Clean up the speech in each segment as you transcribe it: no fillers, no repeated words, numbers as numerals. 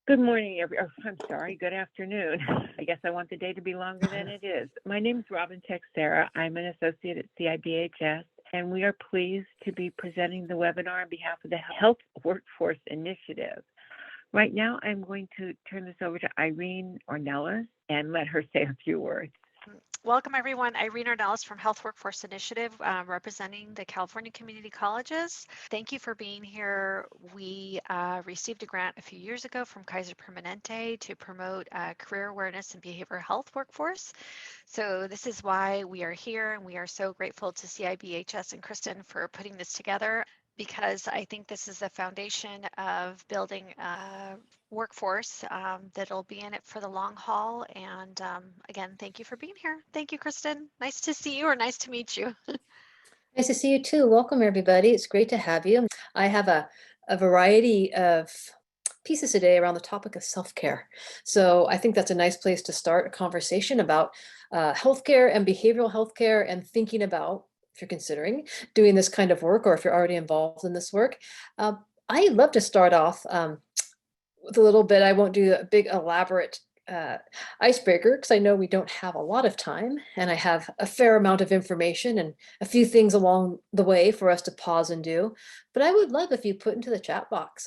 Good morning, I'm sorry, good afternoon. I guess I want the day to be longer than it is. My name is Robin Texera. I'm an associate at CIBHS, and we are pleased to be presenting the webinar on behalf of the Health Workforce Initiative. Right now, I'm going to turn this over to Irene Ornelas and let her say a few words. Welcome everyone. Irene Ornelas from Health Workforce Initiative, representing the California Community Colleges. Thank you for being here. We received a grant a few years ago from Kaiser Permanente to promote career awareness and behavioral health workforce. So this is why we are here, and we are so grateful to CIBHS and Kristen for putting this together, because I think this is the foundation of building a workforce that'll be in it for the long haul. And again, thank you for being here. Thank you, Kristen. Nice to see you, or nice to meet you. Nice to see you too. Welcome, everybody. It's great to have you. I have a variety of pieces today around the topic of self-care. So I think that's a nice place to start a conversation about healthcare and behavioral healthcare, and thinking about, if you're considering doing this kind of work, or if you're already involved in this work. I'd love to start off with a little bit. I won't do a big elaborate icebreaker, because I know we don't have a lot of time, and I have a fair amount of information and a few things along the way for us to pause and do. But I would love if you put into the chat box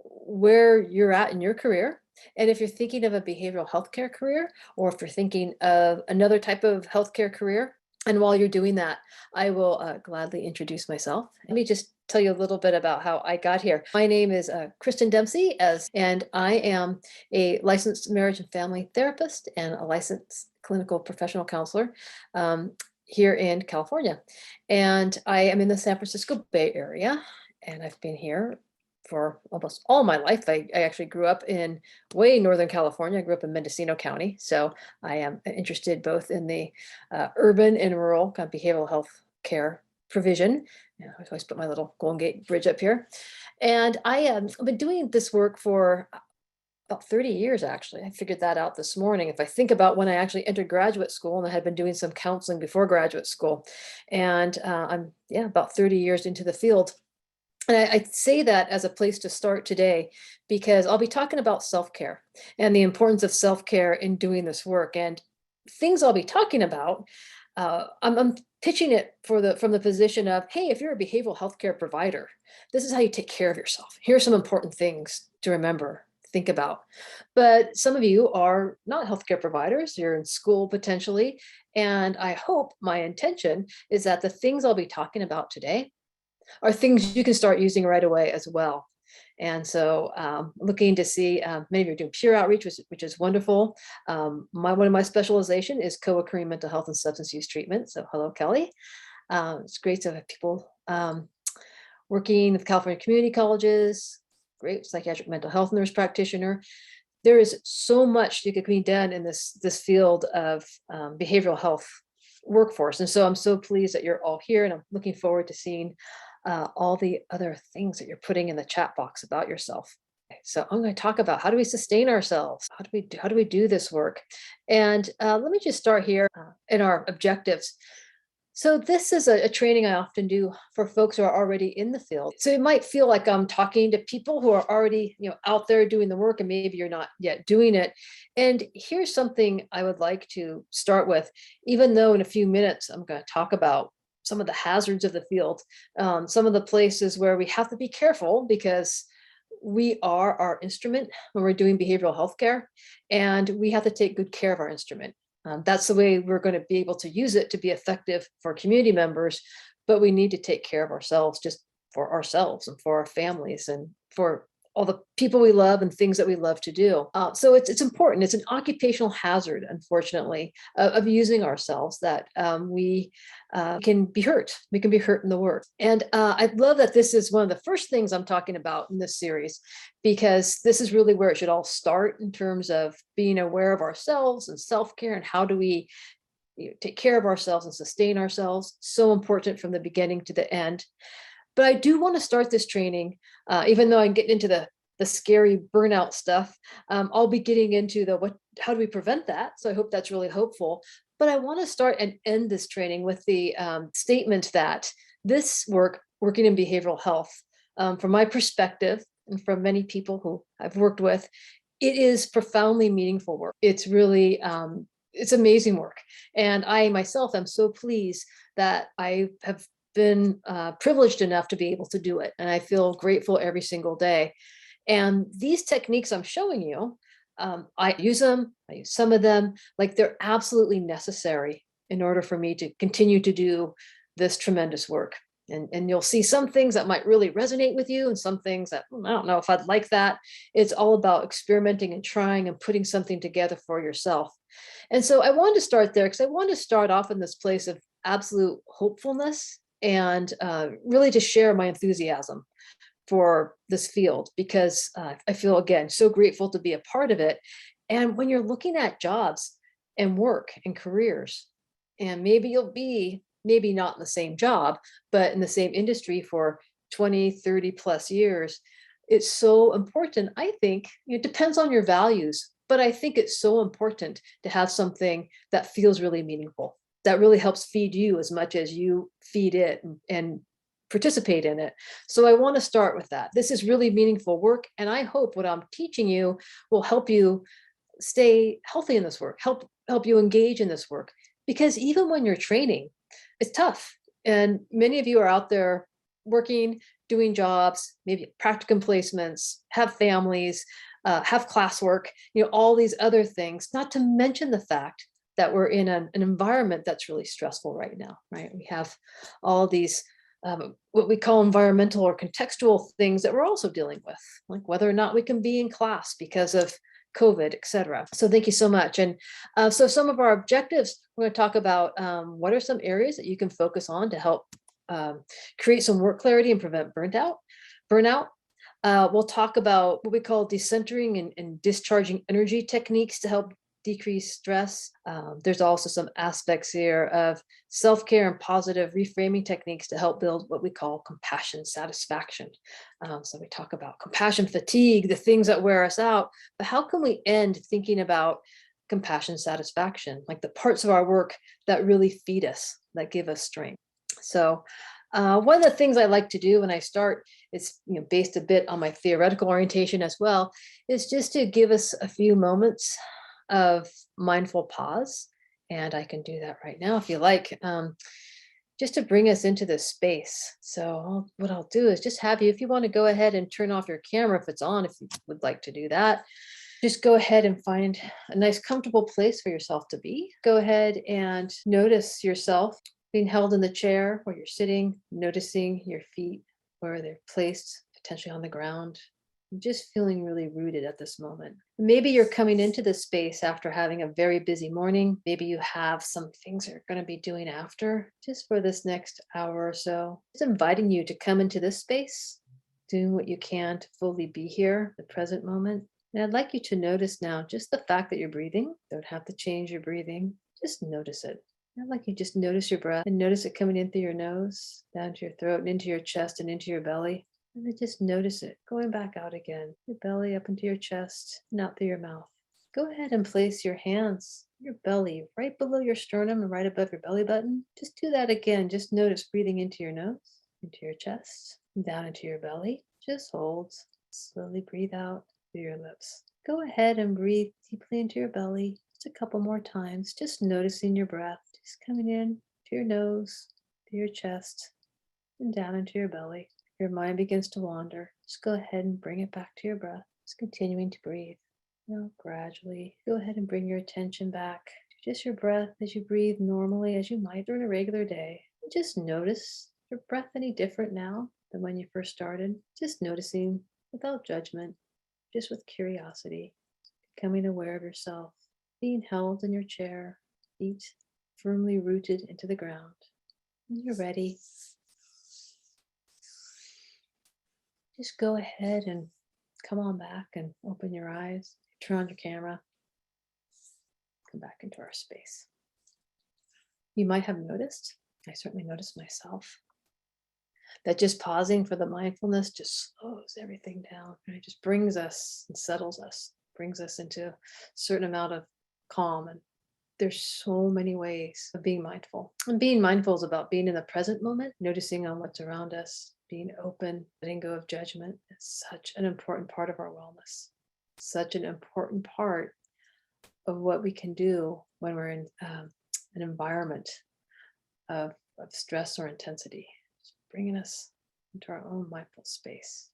where you're at in your career, and if you're thinking of a behavioral healthcare career, or if you're thinking of another type of healthcare career. And while you're doing that, I will gladly introduce myself. Let me just tell you a little bit about how I got here. My name is Kristen Dempsey, and I am a licensed marriage and family therapist and a licensed clinical professional counselor here in California. And I am in the San Francisco Bay Area, and I've been here for almost all my life. I actually grew up in way Northern California. I grew up in Mendocino County. So I am interested both in the urban and rural kind of behavioral health care provision. I always put my little Golden Gate Bridge up here. And I've been doing this work for about 30 years, actually. I figured that out this morning. If I think about when I actually entered graduate school, and I had been doing some counseling before graduate school, and I'm about 30 years into the field. And I say that as a place to start today, because I'll be talking about self-care and the importance of self-care in doing this work. And things I'll be talking about, I'm pitching it from the position of, hey, if you're a behavioral healthcare provider, this is how you take care of yourself. Here's some important things to remember, think about. But some of you are not healthcare providers, you're in school potentially. And I hope, my intention is that the things I'll be talking about today are things you can start using right away as well. And so looking to see, many of you are doing peer outreach, which is wonderful. One of my specialization is co-occurring mental health and substance use treatment. So hello, Kelly. It's great to have people working with California community colleges, great psychiatric mental health nurse practitioner. There is so much that can be done in this field of behavioral health workforce. And so I'm so pleased that you're all here, and I'm looking forward to seeing all the other things that you're putting in the chat box about yourself. So I'm going to talk about, how do we sustain ourselves? How do we do this work? And let me just start here in our objectives. So this is a training I often do for folks who are already in the field. So it might feel like I'm talking to people who are already, out there doing the work, and maybe you're not yet doing it. And here's something I would like to start with, even though in a few minutes I'm going to talk about some of the hazards of the field, some of the places where we have to be careful, because we are our instrument when we're doing behavioral health care, and we have to take good care of our instrument. That's the way we're going to be able to use it to be effective for community members, but we need to take care of ourselves, just for ourselves and for our families and for all the people we love and things that we love to do. So it's important. It's an occupational hazard, unfortunately, of using ourselves, that we can be hurt. We can be hurt in the work. And I love that this is one of the first things I'm talking about in this series, because this is really where it should all start in terms of being aware of ourselves and self-care, and how do we take care of ourselves and sustain ourselves. So important from the beginning to the end. But I do want to start this training, even though I'm getting into the scary burnout stuff. I'll be getting into how do we prevent that? So I hope that's really hopeful. But I want to start and end this training with the statement that this working in behavioral health, from my perspective, and from many people who I've worked with, it is profoundly meaningful work. It's really, it's amazing work. And I myself am so pleased that I have been privileged enough to be able to do it. And I feel grateful every single day. And these techniques I'm showing you, I use them, I use some of them, like they're absolutely necessary in order for me to continue to do this tremendous work. And you'll see some things that might really resonate with you and some things that I don't know if I'd like that. It's all about experimenting and trying and putting something together for yourself. And so I wanted to start there because I wanted to start off in this place of absolute hopefulness and really to share my enthusiasm for this field because I feel, again, so grateful to be a part of it. And when you're looking at jobs and work and careers, and maybe you'll be, maybe not in the same job, but in the same industry for 20, 30 plus years, it's so important. I think it depends on your values, but I think it's so important to have something that feels really meaningful, that really helps feed you as much as you feed it and participate in it. So I want to start with that. This is really meaningful work. And I hope what I'm teaching you will help you stay healthy in this work, help you engage in this work. Because even when you're training, it's tough. And many of you are out there working, doing jobs, maybe practicum placements, have families, have classwork, all these other things, not to mention the fact that we're in an environment that's really stressful right now, right? We have all these what we call environmental or contextual things that we're also dealing with, like whether or not we can be in class because of COVID, et cetera. So thank you so much. And so some of our objectives, we're going to talk about what are some areas that you can focus on to help create some work clarity and prevent burnout. We'll talk about what we call decentering and discharging energy techniques to help decrease stress. There's also some aspects here of self-care and positive reframing techniques to help build what we call compassion satisfaction. So we talk about compassion fatigue, the things that wear us out, but how can we end thinking about compassion satisfaction, like the parts of our work that really feed us, that give us strength. So one of the things I like to do when I start, it's based a bit on my theoretical orientation as well, is just to give us a few moments of mindful pause. And I can do that right now if you like, just to bring us into this space. So what I'll do is just have you, if you want to go ahead and turn off your camera if it's on, if you would like to do that, just go ahead and find a nice comfortable place for yourself to be. Go ahead and notice yourself being held in the chair where you're sitting, noticing your feet, where they're placed, potentially on the ground. Just feeling really rooted at this moment. Maybe you're coming into this space after having a very busy morning. Maybe you have some things you're going to be doing after, just for this next hour or so. Just inviting you to come into this space, doing what you can to fully be here, the present moment. And I'd like you to notice now just the fact that you're breathing. Don't have to change your breathing. Just notice it. I'd like you to just notice your breath and notice it coming in through your nose, down to your throat and into your chest and into your belly. And then just notice it going back out again, your belly up into your chest and out through your mouth. Go ahead and place your hands, your belly, right below your sternum and right above your belly button. Just do that again. Just notice breathing into your nose, into your chest, and down into your belly. Just hold. Slowly breathe out through your lips. Go ahead and breathe deeply into your belly just a couple more times, just noticing your breath, just coming in to your nose, to your chest, and down into your belly. Your mind begins to wander, just go ahead and bring it back to your breath. Just continuing to breathe. Now, gradually, go ahead and bring your attention back to just your breath as you breathe normally as you might during a regular day. And just notice your breath any different now than when you first started. Just noticing without judgment, just with curiosity, becoming aware of yourself, being held in your chair, feet firmly rooted into the ground. When you're ready, just go ahead and come on back and open your eyes, turn on your camera, come back into our space. You might have noticed, I certainly noticed myself, that just pausing for the mindfulness just slows everything down. And it just brings us and settles us, brings us into a certain amount of calm and there's so many ways of being mindful. And being mindful is about being in the present moment, noticing on what's around us, being open, letting go of judgment. It's such an important part of our wellness, such an important part of what we can do when we're in an environment of stress or intensity, just bringing us into our own mindful space.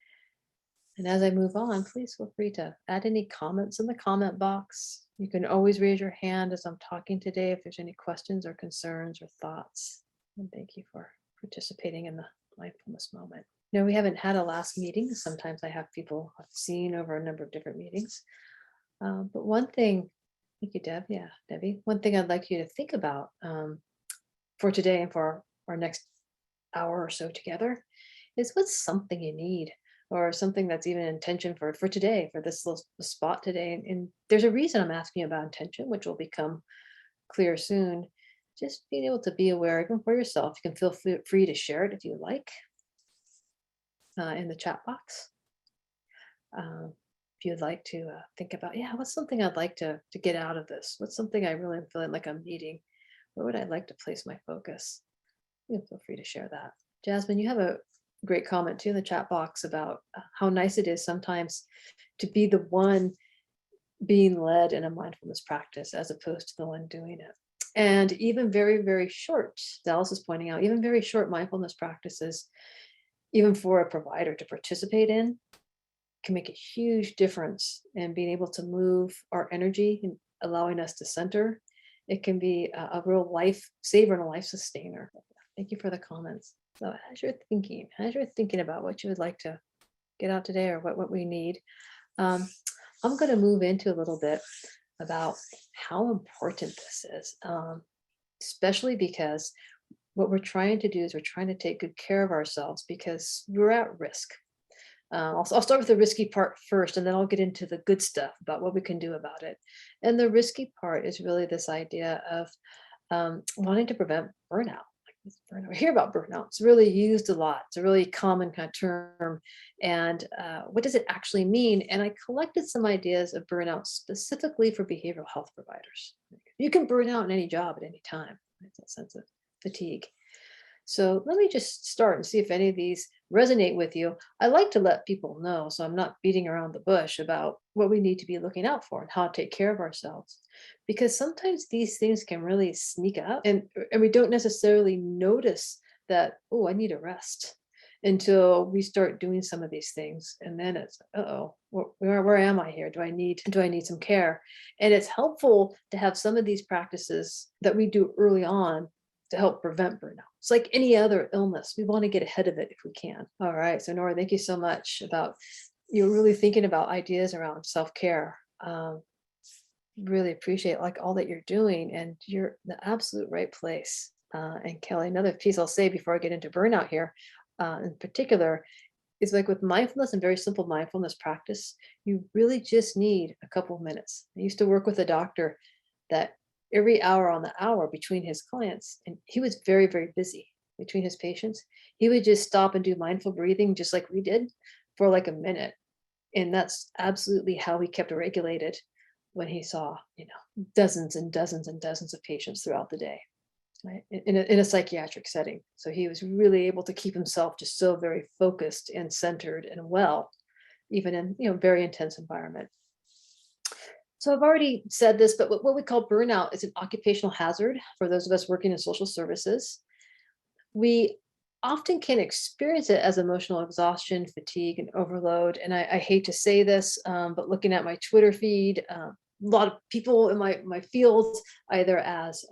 And as I move on, please feel free to add any comments in the comment box. You can always raise your hand as I'm talking today if there's any questions or concerns or thoughts. And thank you for participating in the mindfulness moment. No, we haven't had a last meeting. Sometimes I have people I've seen over a number of different meetings. But one thing, thank you, Deb. Yeah, Debbie. One thing I'd like you to think about for today and for our next hour or so together is what's something you need or something that's even intention for today, for this little spot today. And there's a reason I'm asking you about intention, which will become clear soon. Just being able to be aware, even for yourself. You can feel free to share it if you like in the chat box. If you'd like to think about, yeah, what's something I'd like to get out of this? What's something I really am feeling like I'm needing? Where would I like to place my focus? You can feel free to share that. Jasmine, you have a great comment too in the chat box about how nice it is sometimes to be the one being led in a mindfulness practice as opposed to the one doing it. And even very, very short, Dallas is pointing out, even very short mindfulness practices, even for a provider to participate in, can make a huge difference in being able to move our energy and allowing us to center. It can be a real life saver and a life sustainer. Thank you for the comments. So as you're thinking about what you would like to get out today or what we need, I'm going to move into a little bit about how important this is, especially because what we're trying to do is we're trying to take good care of ourselves because we're at risk. I'll start with the risky part first, and then I'll get into the good stuff about what we can do about it. And the risky part is really this idea of wanting to prevent burnout. We hear about burnout. It's really used a lot. It's a really common kind of term. And what does it actually mean? And I collected some ideas of burnout specifically for behavioral health providers. You can burn out in any job at any time. Right? That sense of fatigue. So let me just start and see if any of these resonate with you. I like to let people know, so I'm not beating around the bush about what we need to be looking out for and how to take care of ourselves. Because sometimes these things can really sneak up and we don't necessarily notice that, oh, I need a rest until we start doing some of these things. And then it's, where am I here? Do I need some care? And it's helpful to have some of these practices that we do early on to help prevent burnout. It's like any other illness. We want to get ahead of it if we can. All right. So Nora, thank you so much about you really thinking about ideas around self-care. Really appreciate like all that you're doing, and you're in the absolute right place. And Kelly, another piece I'll say before I get into burnout here, in particular, is like with mindfulness and very simple mindfulness practice, you really just need a couple of minutes. I used to work with a doctor that every hour on the hour between his clients, and he was very, very busy between his patients, he would just stop and do mindful breathing just like we did for like a minute. And that's absolutely how he kept regulated when he saw, dozens and dozens and dozens of patients throughout the day, right? In a psychiatric setting. So he was really able to keep himself just so very focused and centered and well, even in, very intense environment. So I've already said this, but what we call burnout is an occupational hazard for those of us working in social services. We often can experience it as emotional exhaustion, fatigue, and overload. And I hate to say this, but looking at my Twitter feed, a lot of people in my field, either as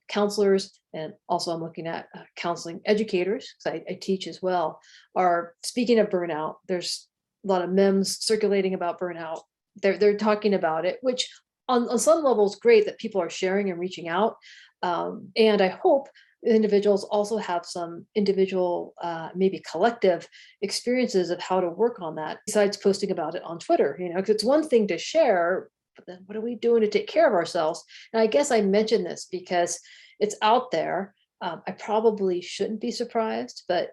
counselors, and also I'm looking at counseling educators, because I teach as well, are speaking of burnout. There's a lot of memes circulating about burnout. They're talking about it, which on some level is great that people are sharing and reaching out. And I hope individuals also have some individual, maybe collective experiences of how to work on that besides posting about it on Twitter, because it's one thing to share, but then what are we doing to take care of ourselves? And I guess I mentioned this because it's out there. I probably shouldn't be surprised, but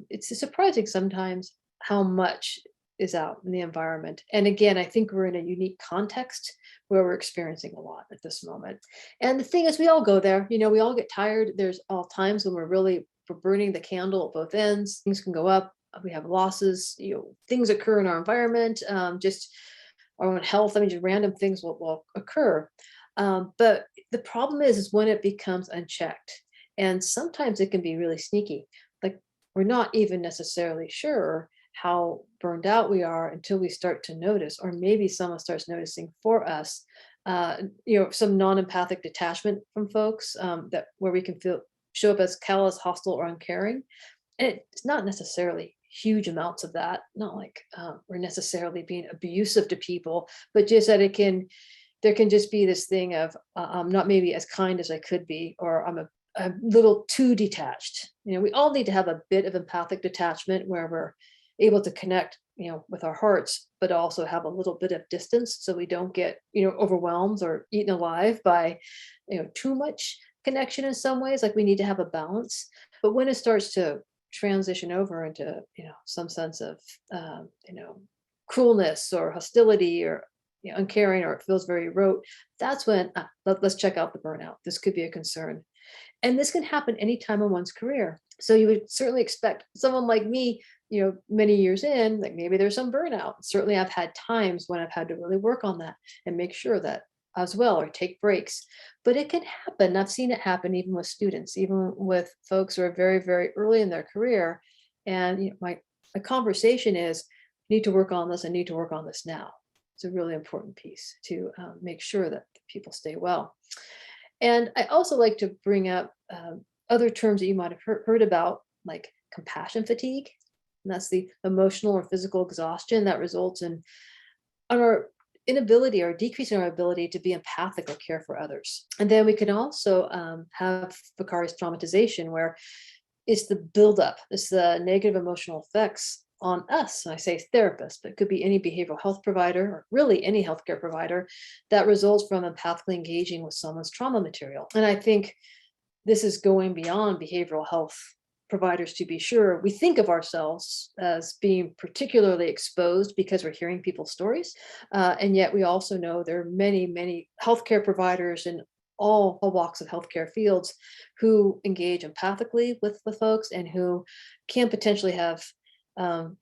it's surprising sometimes how much is out in the environment. And again, I think we're in a unique context where we're experiencing a lot at this moment. And the thing is, we all go there, we all get tired. There's all times when we're burning the candle at both ends. Things can go up. We have losses, things occur in our environment, just our own health. I mean, just random things will occur. But the problem is when it becomes unchecked. And sometimes it can be really sneaky. Like we're not even necessarily sure how burned out we are until we start to notice, or maybe someone starts noticing for us, some non-empathic detachment from folks, that where we can show up as callous, hostile, or uncaring. And it's not necessarily huge amounts of that, not like we're necessarily being abusive to people, but just that there can just be this thing of I'm not maybe as kind as I could be, or I'm a little too detached. We all need to have a bit of empathic detachment where we're able to connect, with our hearts, but also have a little bit of distance so we don't get, overwhelmed or eaten alive by, too much connection in some ways. Like we need to have a balance. But when it starts to transition over into, some sense of, cruelness or hostility or uncaring, or it feels very rote, that's when let's check out the burnout. This could be a concern. And this can happen anytime in one's career. So you would certainly expect someone like me, many years in, like maybe there's some burnout. Certainly I've had times when I've had to really work on that and make sure that as well, or take breaks. But it can happen. I've seen it happen even with students, even with folks who are very, very early in their career. And my conversation is, need to work on this. I need to work on this now. It's a really important piece to make sure that people stay well. And I also like to bring up other terms that you might have heard about, like compassion fatigue. And that's the emotional or physical exhaustion that results in our inability or decrease in our ability to be empathic or care for others. And then we can also have vicarious traumatization, where it's the buildup, it's the negative emotional effects on us. And I say therapists, but it could be any behavioral health provider, or really any healthcare provider, that results from empathically engaging with someone's trauma material. And I think this is going beyond behavioral health providers, to be sure. We think of ourselves as being particularly exposed because we're hearing people's stories. And yet we also know there are many, many healthcare providers in all walks of healthcare fields who engage empathically with the folks and who can potentially have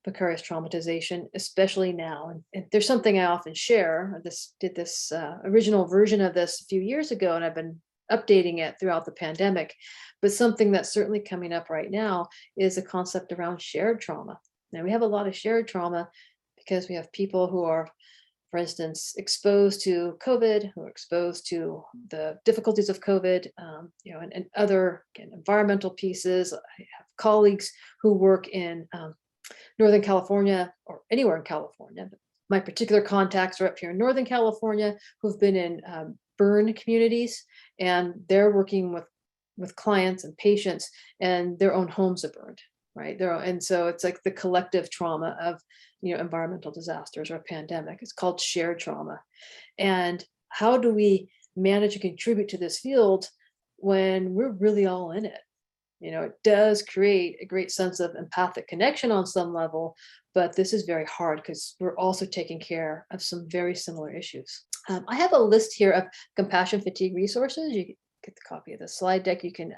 vicarious traumatization, especially now. And there's something I often share. I did this original version of this a few years ago, and I've been updating it throughout the pandemic. But something that's certainly coming up right now is a concept around shared trauma. Now, we have a lot of shared trauma because we have people who are, for instance, exposed to COVID, who are exposed to the difficulties of COVID, and other, again, environmental pieces. I have colleagues who work in Northern California, or anywhere in California. My particular contacts are up here in Northern California, who've been in burn communities, and they're working with clients and patients, and their own homes are burned, right? And so it's like the collective trauma of environmental disasters or a pandemic. It's called shared trauma. And how do we manage and contribute to this field when we're really all in it? It does create a great sense of empathic connection on some level, but this is very hard because we're also taking care of some very similar issues. I have a list here of compassion fatigue resources. You can get the copy of the slide deck. You can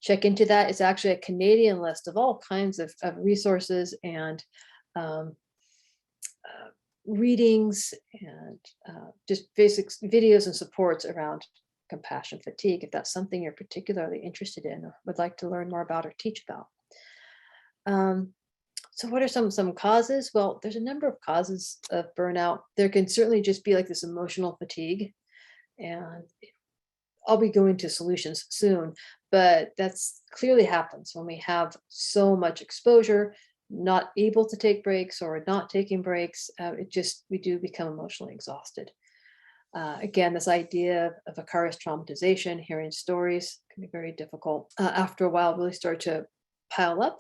check into that. It's actually a Canadian list of all kinds of resources and readings and just basic videos and supports around compassion fatigue, if that's something you're particularly interested in or would like to learn more about or teach about. So what are some causes? Well, there's a number of causes of burnout. There can certainly just be like this emotional fatigue, and I'll be going to solutions soon, but that's clearly happens when we have so much exposure, not able to take breaks or not taking breaks. We do become emotionally exhausted. Again, this idea of vicarious traumatization, hearing stories, can be very difficult. After a while, really start to pile up.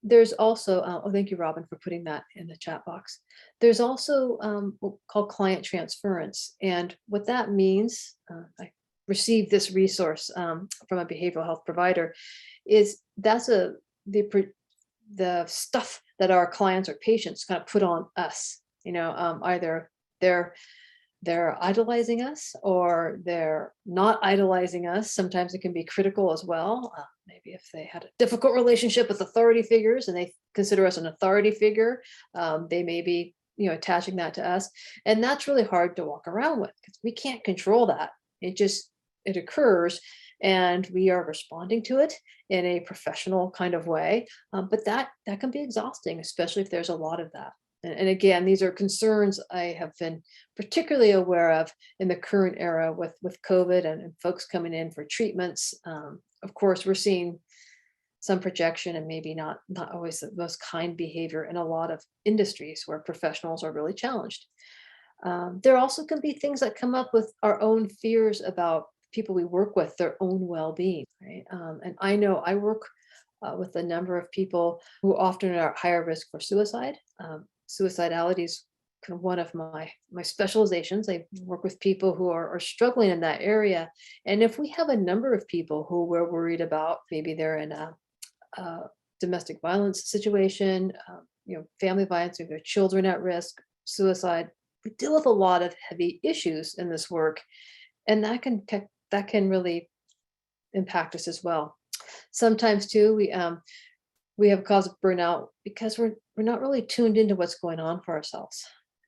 There's also, thank you, Robin, for putting that in the chat box. There's also what we call client transference. And what that means, I received this resource from a behavioral health provider, is that's the stuff that our clients or patients kind of put on us. Either they're idolizing us or they're not idolizing us. Sometimes it can be critical as well. Maybe if they had a difficult relationship with authority figures and they consider us an authority figure, they may be attaching that to us. And that's really hard to walk around with because we can't control that. It occurs and we are responding to it in a professional kind of way. But that can be exhausting, especially if there's a lot of that. And again, these are concerns I have been particularly aware of in the current era with COVID and folks coming in for treatments. Of course, we're seeing some projection and maybe not always the most kind behavior in a lot of industries where professionals are really challenged. There also can be things that come up with our own fears about people we work with, their own well-being, right? And I know I work with a number of people who often are at higher risk for suicide. Suicidality is kind of one of my specializations. I work with people who are struggling in that area. And if we have a number of people who we're worried about, maybe they're in a domestic violence situation, family violence, or their children at risk, suicide, we deal with a lot of heavy issues in this work. And that can really impact us as well. Sometimes too, we have cause of burnout because we're not really tuned into what's going on for ourselves.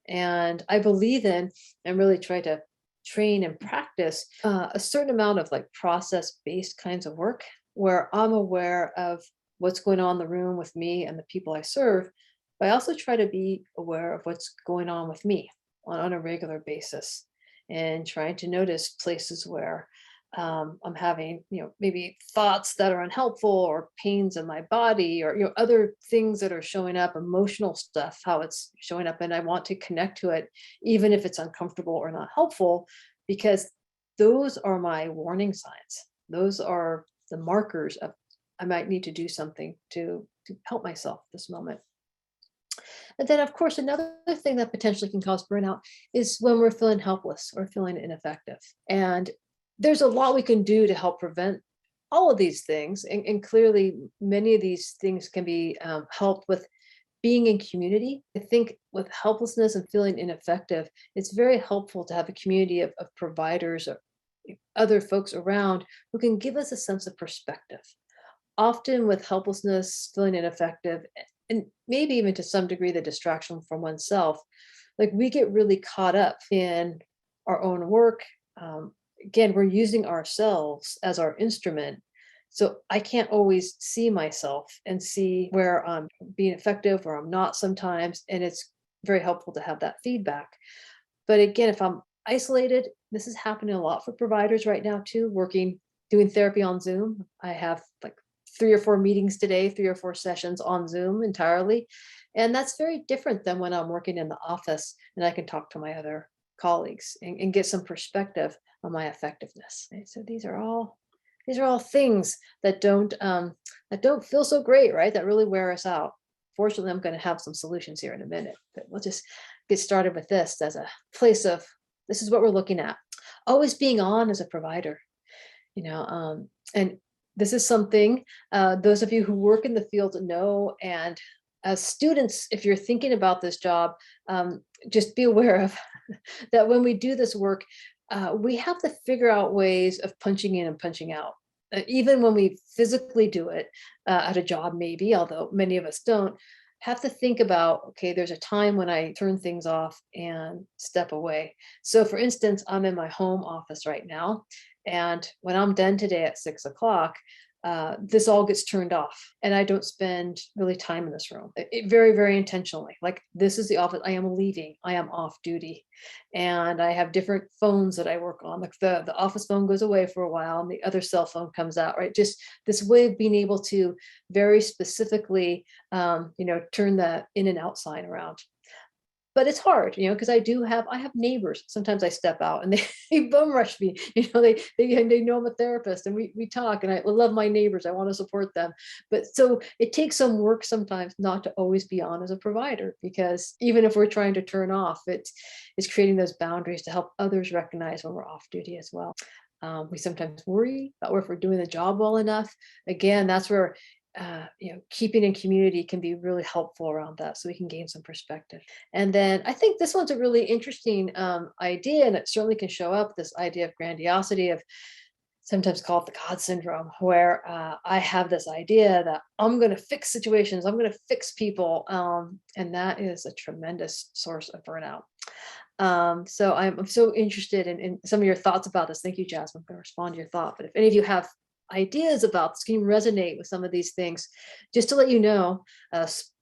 And I believe in and really try to train and practice a certain amount of like process-based kinds of work where I'm aware of what's going on in the room with me and the people I serve. But I also try to be aware of what's going on with me on a regular basis and trying to notice places where I'm having, maybe thoughts that are unhelpful or pains in my body or, other things that are showing up, emotional stuff, how it's showing up. And I want to connect to it, even if it's uncomfortable or not helpful, because those are my warning signs. Those are the markers of I might need to do something to help myself this moment. And then, of course, another thing that potentially can cause burnout is when we're feeling helpless or feeling ineffective. And there's a lot we can do to help prevent all of these things. And clearly, many of these things can be helped with being in community. I think with helplessness and feeling ineffective, it's very helpful to have a community of providers or other folks around who can give us a sense of perspective. Often with helplessness, feeling ineffective, and maybe even to some degree the distraction from oneself, like we get really caught up in our own work. Again, we're using ourselves as our instrument. So I can't always see myself and see where I'm being effective or I'm not sometimes. And it's very helpful to have that feedback. But again, if I'm isolated, this is happening a lot for providers right now too, doing therapy on Zoom. I have like 3 or 4 meetings today, 3 or 4 sessions on Zoom entirely. And that's very different than when I'm working in the office and I can talk to my other colleagues and get some perspective on my effectiveness. Right? So these are all things that don't feel so great, right? That really wear us out. Fortunately, I'm going to have some solutions here in a minute, but we'll just get started with this as a place of this is what we're looking at. Always being on as a provider, and this is something those of you who work in the field know. And as students, if you're thinking about this job, just be aware of that when we do this work, we have to figure out ways of punching in and punching out. Even when we physically do it at a job, maybe, although many of us don't, have to think about, okay, there's a time when I turn things off and step away. So for instance, I'm in my home office right now. And when I'm done today at 6:00, this all gets turned off and I don't spend really time in this room. Very, very intentionally. Like this is the office. I am leaving. I am off duty. And I have different phones that I work on. Like the office phone goes away for a while and the other cell phone comes out, right? Just this way of being able to very specifically, turn the in and out sign around. But it's hard, because I have neighbors. Sometimes I step out and they bum rush me. They know I'm a therapist and we talk and I love my neighbors. I want to support them. But so it takes some work sometimes not to always be on as a provider, because even if we're trying to turn off, it's creating those boundaries to help others recognize when we're off duty as well. We sometimes worry about if we're doing the job well enough. Again, that's where keeping in community can be really helpful around that, so we can gain some perspective. And then I think this one's a really interesting idea, and it certainly can show up, this idea of grandiosity, of sometimes called the God syndrome, where I have this idea that I'm going to fix situations, I'm going to fix people, and that is a tremendous source of burnout. So I'm so interested in some of your thoughts about this. Thank you, Jasmine. I'm going to respond to your thought. But if any of you have ideas about this, can you resonate with some of these things? Just to let you know,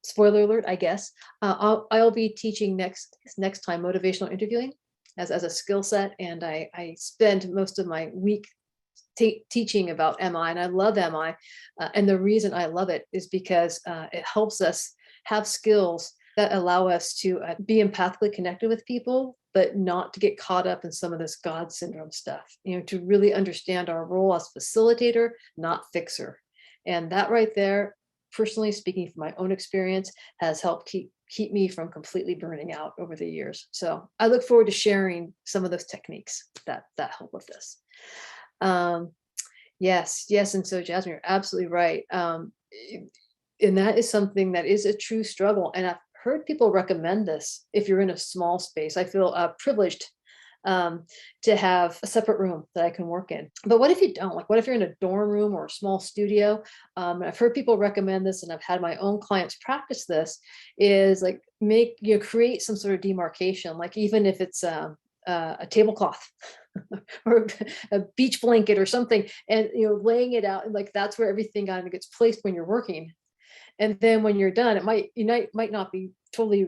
spoiler alert, I guess, I'll be teaching next time motivational interviewing as a skill set. And I spend most of my week teaching about MI, and I love MI. And the reason I love it is because it helps us have skills that allow us to be empathically connected with people, but not to get caught up in some of this God syndrome stuff, to really understand our role as facilitator, not fixer. And that right there, personally speaking from my own experience, has helped keep me from completely burning out over the years. So I look forward to sharing some of those techniques that help with this. Yes. And so Jasmine, you're absolutely right. And that is something that is a true struggle. And I've heard people recommend this if you're in a small space. I feel privileged to have a separate room that I can work in. But what if you don't? Like, what if you're in a dorm room or a small studio? I've heard people recommend this, and I've had my own clients practice this, is like create some sort of demarcation, like even if it's a tablecloth or a beach blanket or something, and laying it out, and like that's where everything kind of gets placed when you're working. And then when you're done, it might not be totally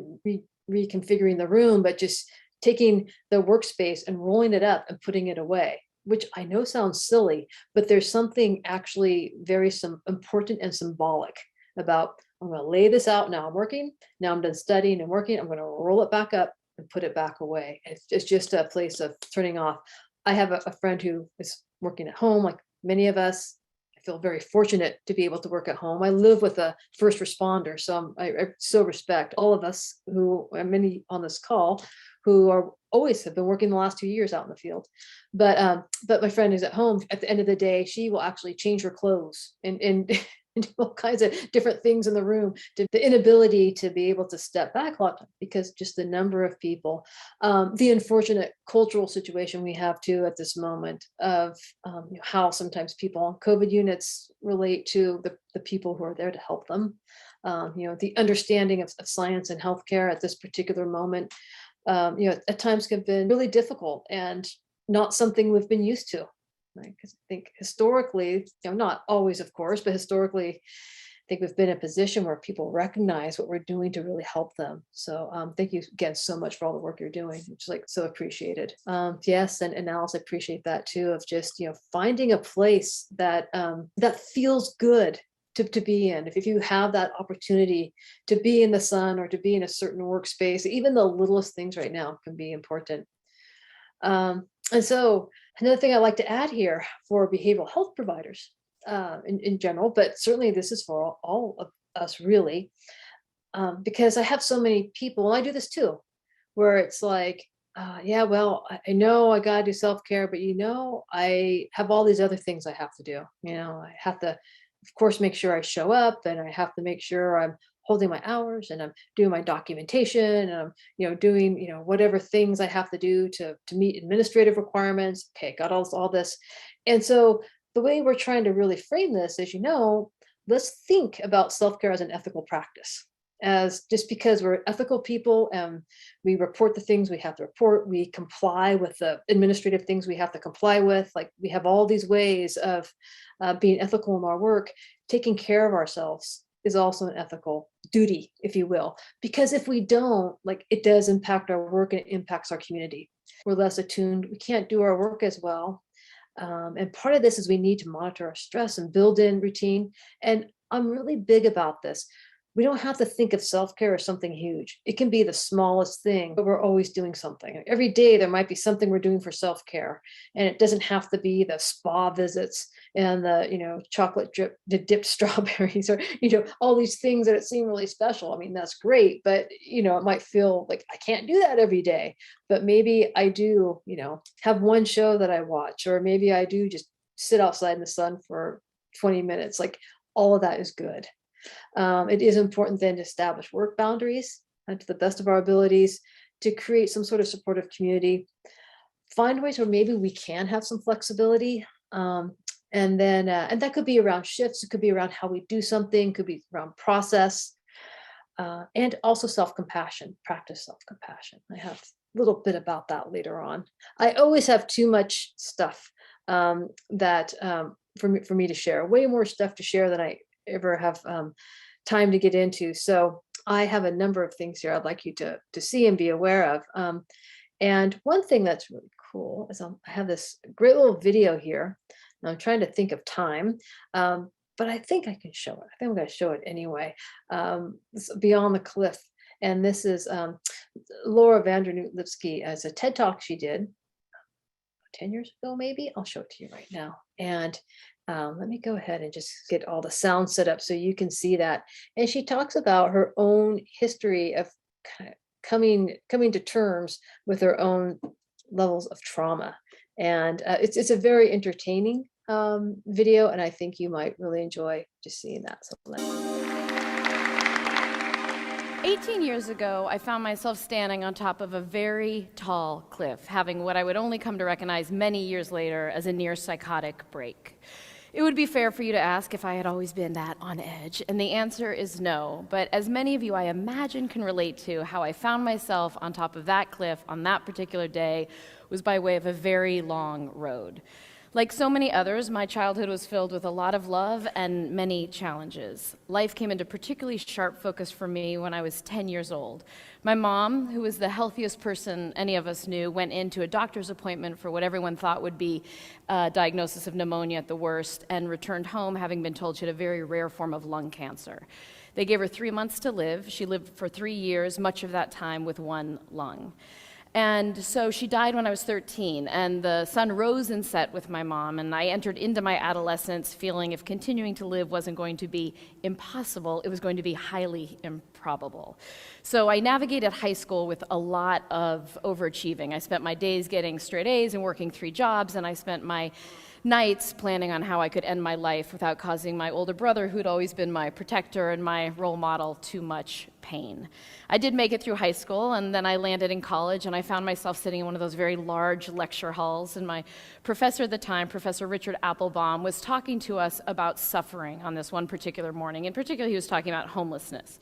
reconfiguring the room, but just taking the workspace and rolling it up and putting it away, which I know sounds silly, but there's something actually very important and symbolic about, I'm going to lay this out. Now I'm working. Now I'm done studying and working. I'm going to roll it back up and put it back away. It's just a place of turning off. I have a friend who is working at home, like many of us. I feel very fortunate to be able to work at home. I live with a first responder, so I so respect all of us who, and many on this call, who have been working the last 2 years out in the field. But my friend is at home. At the end of the day, she will actually change her clothes and do all kinds of different things in the room. The inability to be able to step back a lot, because just the number of people, the unfortunate cultural situation we have too at this moment of how sometimes people on COVID units relate to the people who are there to help them. The understanding of science and healthcare at this particular moment, at times have been really difficult and not something we've been used to. Right? Because I think historically, not always, of course, but historically, I think we've been in a position where people recognize what we're doing to really help them. So thank you again so much for all the work you're doing. It's like so appreciated. Yes, and Alice, I appreciate that too, of just finding a place that that feels good to be in. If you have that opportunity to be in the sun or to be in a certain workspace, even the littlest things right now can be important. And so another thing I'd like to add here for behavioral health providers in general, but certainly this is for all of us really, because I have so many people, and I do this too, where it's like, yeah, well, I know I got to do self-care, but I have all these other things I have to do. I have to, of course, make sure I show up, and I have to make sure I'm holding my hours, and I'm doing my documentation, and I'm doing whatever things I have to do to meet administrative requirements. Okay, got all this. And so the way we're trying to really frame this is, let's think about self-care as an ethical practice, as just because we're ethical people and we report the things we have to report, we comply with the administrative things we have to comply with, like we have all these ways of being ethical in our work. Taking care of ourselves is also an ethical duty, if you will, because if we don't, like, it does impact our work and it impacts our community. We're less attuned. We can't do our work as well. And part of this is we need to monitor our stress and build in routine. And I'm really big about this. We don't have to think of self-care as something huge. It can be the smallest thing, but we're always doing something. Every day there might be something we're doing for self-care. And it doesn't have to be the spa visits and the, chocolate dipped strawberries, or, all these things that seem really special. I mean, that's great, but, it might feel like I can't do that every day. But maybe I do, have one show that I watch, or maybe I do just sit outside in the sun for 20 minutes. Like, all of that is good. It is important then to establish work boundaries to the best of our abilities, to create some sort of supportive community, find ways where maybe we can have some flexibility. And then, and that could be around shifts, it could be around how we do something, could be around process, and also self-compassion, practice self-compassion. I have a little bit about that later on. I always have too much stuff that for me to share, way more stuff to share than I ever have time to get into. So I have a number of things here I'd like you to see and be aware of. And one thing that's really cool is I have this great little video here. And I'm trying to think of time, but I think I can show it. I think I'm going to show it anyway. It's Beyond the Cliff. And this is Laura Vandernoot Lipsky as a TED Talk she did 10 years ago, maybe. I'll show it to you right now. And let me go ahead and just get all the sound set up so you can see that. And she talks about her own history of kind of coming to terms with her own levels of trauma. And it's a very entertaining video, and I think you might really enjoy just seeing that. So 18 years ago, I found myself standing on top of a very tall cliff, having what I would only come to recognize many years later as a near psychotic break. It would be fair for you to ask if I had always been that on edge, and the answer is no. But as many of you, I imagine, can relate to, how I found myself on top of that cliff on that particular day was by way of a very long road. Like so many others, my childhood was filled with a lot of love and many challenges. Life came into particularly sharp focus for me when I was 10 years old. My mom, who was the healthiest person any of us knew, went into a doctor's appointment for what everyone thought would be a diagnosis of pneumonia at the worst, and returned home having been told she had a very rare form of lung cancer. They gave her 3 months to live. She lived for 3 years, much of that time with one lung. And so she died when I was 13, and the sun rose and set with my mom, and I entered into my adolescence feeling if continuing to live wasn't going to be impossible, it was going to be highly improbable. So I navigated high school with a lot of overachieving. I spent my days getting straight A's and working 3 jobs, and I spent my nights planning on how I could end my life without causing my older brother, who'd always been my protector and my role model, too much pain. I did make it through high school, and then I landed in college, and I found myself sitting in one of those very large lecture halls, and my professor at the time, Professor Richard Applebaum, was talking to us about suffering on this one particular morning. In particular, he was talking about homelessness.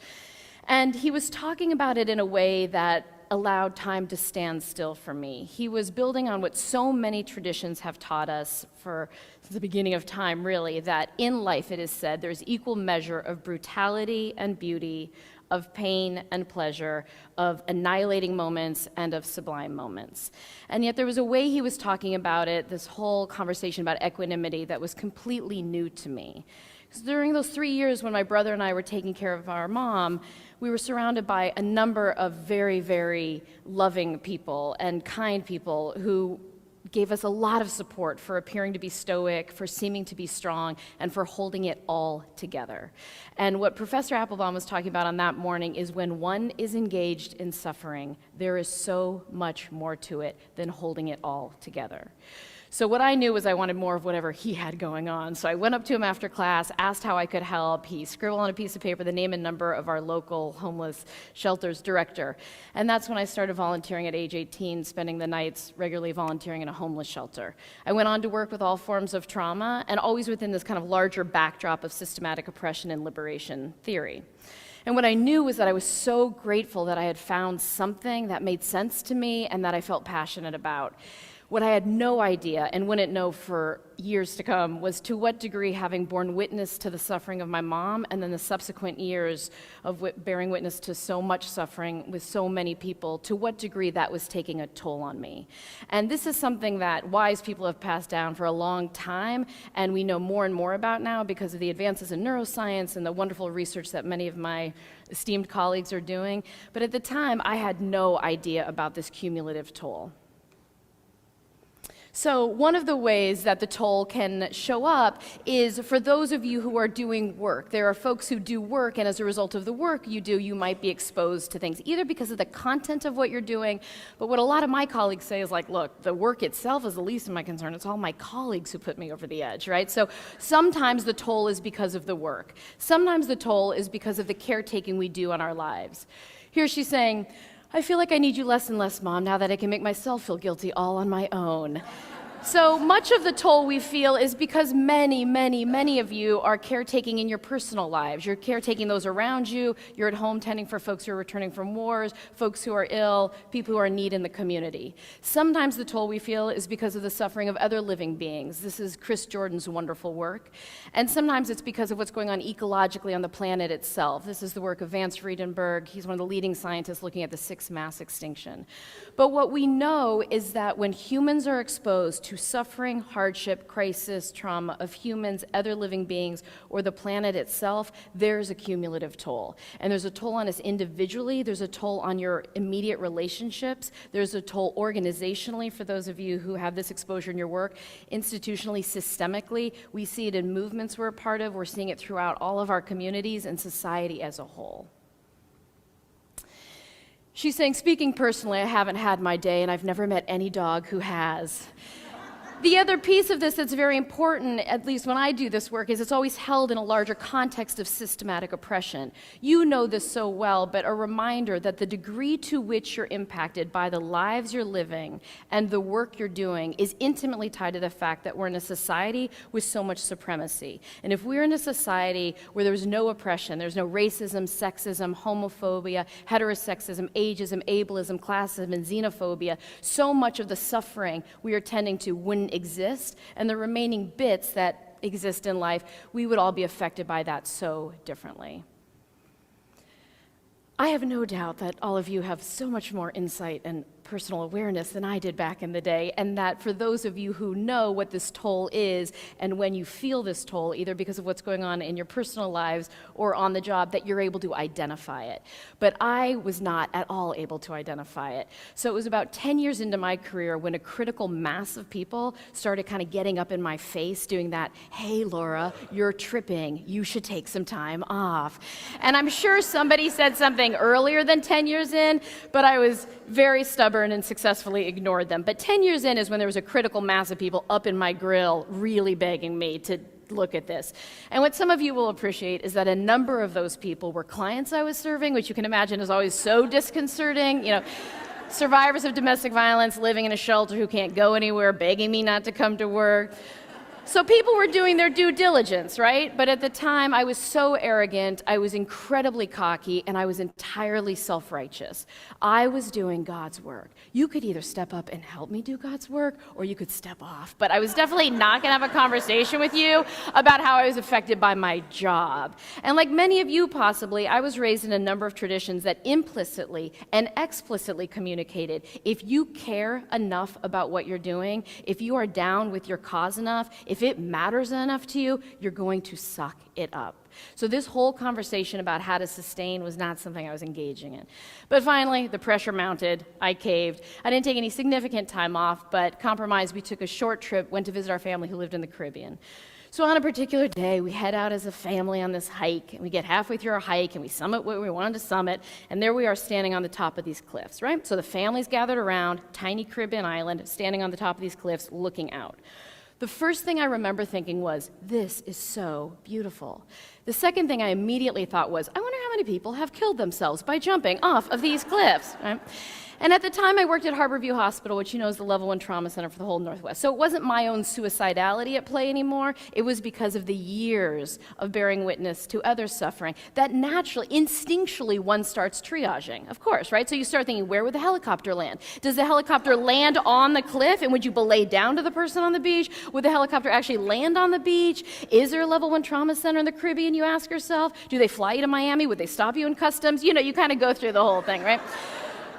And he was talking about it in a way that allowed time to stand still for me. He was building on what so many traditions have taught us for the beginning of time, really, that in life, it is said, there's equal measure of brutality and beauty, of pain and pleasure, of annihilating moments and of sublime moments. And yet there was a way he was talking about it, this whole conversation about equanimity, that was completely new to me. Because during those 3 years when my brother and I were taking care of our mom, we were surrounded by a number of very, very loving people and kind people who gave us a lot of support for appearing to be stoic, for seeming to be strong, and for holding it all together. And what Professor Applebaum was talking about on that morning is when one is engaged in suffering, there is so much more to it than holding it all together. So what I knew was I wanted more of whatever he had going on. So I went up to him after class, asked how I could help. He scribbled on a piece of paper the name and number of our local homeless shelter's director. And that's when I started volunteering at age 18, spending the nights regularly volunteering in a homeless shelter. I went on to work with all forms of trauma, and always within this kind of larger backdrop of systematic oppression and liberation theory. And what I knew was that I was so grateful that I had found something that made sense to me and that I felt passionate about. What I had no idea, and wouldn't know for years to come, was to what degree, having borne witness to the suffering of my mom and then the subsequent years of bearing witness to so much suffering with so many people, to what degree that was taking a toll on me. And this is something that wise people have passed down for a long time, and we know more and more about now because of the advances in neuroscience and the wonderful research that many of my esteemed colleagues are doing. But at the time, I had no idea about this cumulative toll. So one of the ways that the toll can show up is for those of you who are doing work. There are folks who do work, and as a result of the work you do, you might be exposed to things, either because of the content of what you're doing, but what a lot of my colleagues say is like, look, the work itself is the least of my concern. It's all my colleagues who put me over the edge, right? So sometimes the toll is because of the work. Sometimes the toll is because of the caretaking we do on our lives. Here she's saying, I feel like I need you less and less, Mom, now that I can make myself feel guilty all on my own. So much of the toll we feel is because many of you are caretaking in your personal lives. You're caretaking those around you. You're at home tending for folks who are returning from wars, folks who are ill, people who are in need in the community. Sometimes the toll we feel is because of the suffering of other living beings. This is Chris Jordan's wonderful work. And sometimes it's because of what's going on ecologically on the planet itself. This is the work of Vance Friedenberg. He's one of the leading scientists looking at the sixth mass extinction. But what we know is that when humans are exposed to suffering, hardship, crisis, trauma of humans, other living beings, or the planet itself, there's a cumulative toll. And there's a toll on us individually, there's a toll on your immediate relationships, there's a toll organizationally for those of you who have this exposure in your work, institutionally, systemically. We see it in movements we're a part of, we're seeing it throughout all of our communities and society as a whole. She's saying, speaking personally, I haven't had my day and I've never met any dog who has. The other piece of this that's very important, at least when I do this work, is it's always held in a larger context of systematic oppression. You know this so well, but a reminder that the degree to which you're impacted by the lives you're living and the work you're doing is intimately tied to the fact that we're in a society with so much supremacy. And if we're in a society where there's no oppression, there's no racism, sexism, homophobia, heterosexism, ageism, ableism, classism, and xenophobia, so much of the suffering we are tending to wouldn't exist, and the remaining bits that exist in life, we would all be affected by that so differently. I have no doubt that all of you have so much more insight and personal awareness than I did back in the day, and that for those of you who know what this toll is, and when you feel this toll, either because of what's going on in your personal lives or on the job, that you're able to identify it. But I was not at all able to identify it. So it was about 10 years into my career when a critical mass of people started kind of getting up in my face, doing that, hey Laura, you're tripping, you should take some time off. And I'm sure somebody said something earlier than 10 years in, but I was very stubborn and successfully ignored them. But 10 years in is when there was a critical mass of people up in my grill really begging me to look at this. And what some of you will appreciate is that a number of those people were clients I was serving, which you can imagine is always so disconcerting. You know, survivors of domestic violence living in a shelter who can't go anywhere, begging me not to come to work. So people were doing their due diligence, right? But at the time, I was so arrogant, I was incredibly cocky, and I was entirely self-righteous. I was doing God's work. You could either step up and help me do God's work, or you could step off. But I was definitely not going to have a conversation with you about how I was affected by my job. And like many of you possibly, I was raised in a number of traditions that implicitly and explicitly communicated, if you care enough about what you're doing, if you are down with your cause enough, if it matters enough to you, you're going to suck it up. So this whole conversation about how to sustain was not something I was engaging in. But finally, the pressure mounted. I caved. I didn't take any significant time off, but compromised. We took a short trip, went to visit our family who lived in the Caribbean. So on a particular day, we head out as a family on this hike, and we get halfway through our hike, and we summit what we wanted to summit, and there we are standing on the top of these cliffs, right? So the family's gathered around, tiny Caribbean island, standing on the top of these cliffs, looking out. The first thing I remember thinking was, this is so beautiful. The second thing I immediately thought was, I wonder how many people have killed themselves by jumping off of these cliffs, right? And at the time, I worked at Harborview Hospital, which you know is the level 1 trauma center for the whole Northwest. So it wasn't my own suicidality at play anymore. It was because of the years of bearing witness to other suffering that naturally, instinctually, one starts triaging, of course, right? So you start thinking, where would the helicopter land? Does the helicopter land on the cliff, and would you belay down to the person on the beach? Would the helicopter actually land on the beach? Is there a level 1 trauma center in the Caribbean, you ask yourself? Do they fly you to Miami? Would they stop you in customs? You know, you kind of go through the whole thing, right?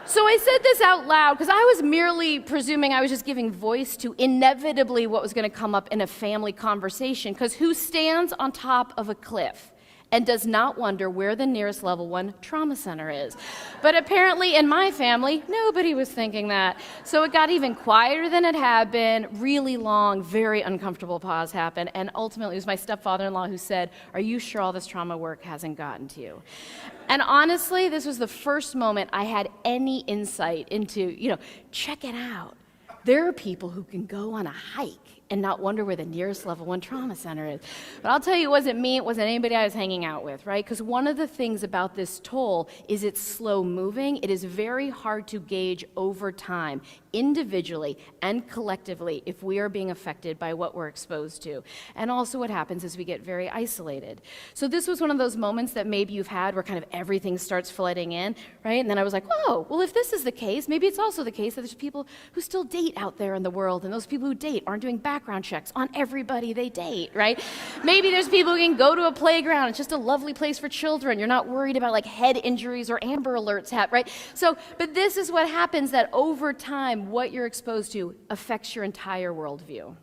So I said this out loud because I was merely presuming I was just giving voice to inevitably what was going to come up in a family conversation, because who stands on top of a cliff and does not wonder where the nearest level 1 trauma center is. But apparently in my family, nobody was thinking that. So it got even quieter than it had been, really long, very uncomfortable pause happened, and ultimately it was my stepfather-in-law who said, "Are you sure all this trauma work hasn't gotten to you?" And honestly, this was the first moment I had any insight into, check it out. There are people who can go on a hike and not wonder where the nearest level 1 trauma center is. But I'll tell you, it wasn't me, it wasn't anybody I was hanging out with, right? Because one of the things about this toll is it's slow moving. It is very hard to gauge over time, individually and collectively, if we are being affected by what we're exposed to. And also what happens is we get very isolated. So this was one of those moments that maybe you've had where kind of everything starts flooding in, right? And then I was like, oh, well, if this is the case, maybe it's also the case that there's people who still date out there in the world, and those people who date aren't doing background checks on everybody they date, right? Maybe there's people who can go to a playground. It's just a lovely place for children. You're not worried about like head injuries or Amber Alerts, right? So, but this is what happens, that over time, what you're exposed to affects your entire worldview.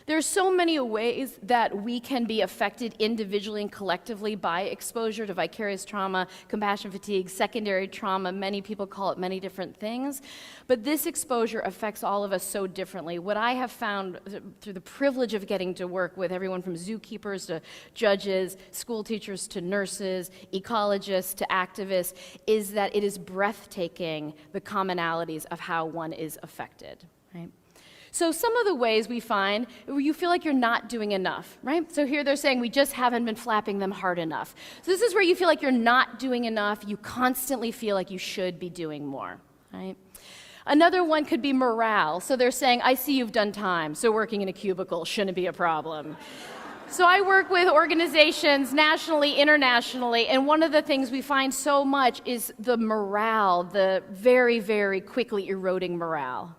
There's so many ways that we can be affected individually and collectively by exposure to vicarious trauma, compassion fatigue, secondary trauma. Many people call it many different things. But this exposure affects all of us so differently. What I have found through the privilege of getting to work with everyone from zookeepers to judges, school teachers to nurses, ecologists to activists, is that it is breathtaking, the commonalities of how one is affected, right? So some of the ways we find where you feel like you're not doing enough, right? So here they're saying we just haven't been flapping them hard enough. So this is where you feel like you're not doing enough. You constantly feel like you should be doing more, right? Another one could be morale. So they're saying, I see you've done time, so working in a cubicle shouldn't be a problem. So I work with organizations nationally, internationally, and one of the things we find so much is the morale, the very, very quickly eroding morale.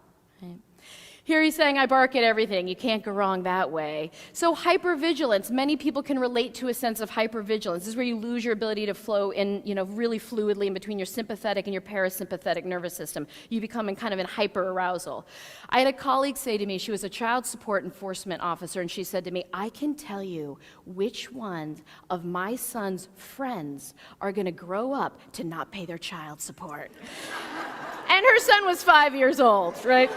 Here he's saying, I bark at everything. You can't go wrong that way. So hypervigilance, many people can relate to a sense of hypervigilance. This is where you lose your ability to flow in, really fluidly in between your sympathetic and your parasympathetic nervous system. You become in kind of in hyperarousal. I had a colleague say to me, she was a child support enforcement officer, and she said to me, I can tell you which ones of my son's friends are going to grow up to not pay their child support. And her son was 5 years old, right?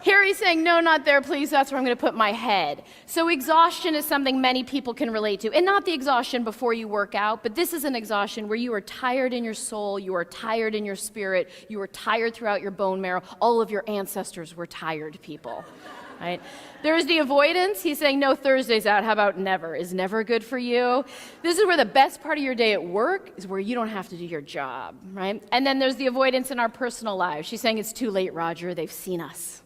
Here he's saying, no, not there, please, that's where I'm going to put my head. So exhaustion is something many people can relate to, and not the exhaustion before you work out, but this is an exhaustion where you are tired in your soul, you are tired in your spirit, you are tired throughout your bone marrow. All of your ancestors were tired people, right? There's the avoidance. He's saying, no, Thursday's out, how about never? Is never good for you? This is where the best part of your day at work is where you don't have to do your job, right? And then there's the avoidance in our personal lives. She's saying, it's too late, Roger, they've seen us.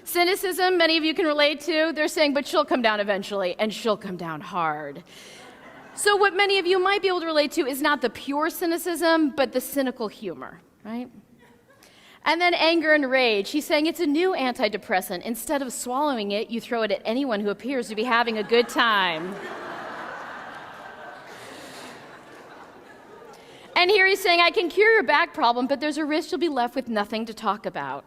Cynicism, many of you can relate to. They're saying, but she'll come down eventually, and she'll come down hard. So what many of you might be able to relate to is not the pure cynicism, but the cynical humor, right? And then anger and rage. He's saying it's a new antidepressant. Instead of swallowing it, you throw it at anyone who appears to be having a good time. And here he's saying, I can cure your back problem, but there's a risk you'll be left with nothing to talk about.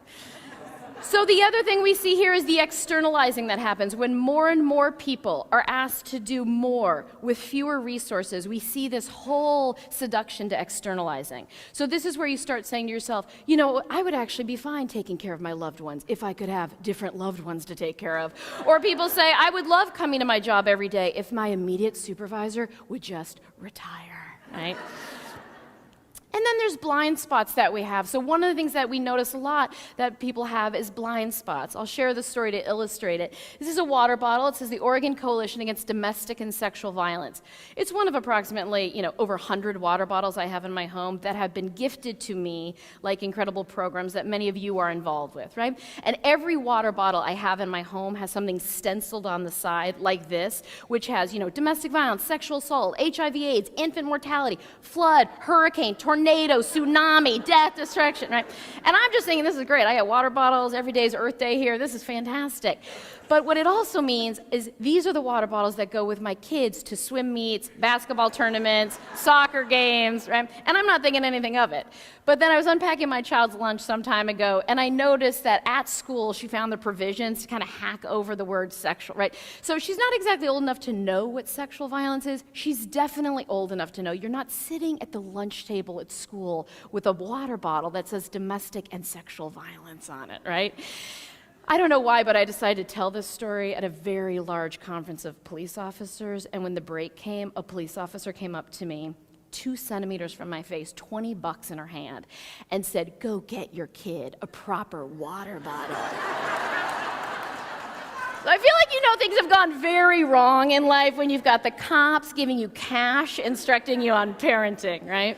So the other thing we see here is the externalizing that happens. When more and more people are asked to do more with fewer resources, we see this whole seduction to externalizing. So this is where you start saying to yourself, I would actually be fine taking care of my loved ones if I could have different loved ones to take care of. Or people say, I would love coming to my job every day if my immediate supervisor would just retire, right? And then there's blind spots that we have. So one of the things that we notice a lot that people have is blind spots. I'll share the story to illustrate it. This is a water bottle. It says the Oregon Coalition Against Domestic and Sexual Violence. It's one of approximately, over 100 water bottles I have in my home that have been gifted to me like incredible programs that many of you are involved with, right? And every water bottle I have in my home has something stenciled on the side like this, which has, domestic violence, sexual assault, HIV/AIDS, infant mortality, flood, hurricane, tornado, tornado, tsunami, death, destruction, right? And I'm just thinking, this is great. I got water bottles. Every day is Earth Day here. This is fantastic. But what it also means is these are the water bottles that go with my kids to swim meets, basketball tournaments, soccer games, right? And I'm not thinking anything of it. But then I was unpacking my child's lunch some time ago, and I noticed that at school she found the provisions to kind of hack over the word sexual, right? So she's not exactly old enough to know what sexual violence is. She's definitely old enough to know you're not sitting at the lunch table at school with a water bottle that says domestic and sexual violence on it, right? I don't know why, but I decided to tell this story at a very large conference of police officers, and when the break came, a police officer came up to me 2 centimeters from my face, $20 in her hand, and said, "Go get your kid a proper water bottle." So I feel like things have gone very wrong in life when you've got the cops giving you cash, instructing you on parenting, right?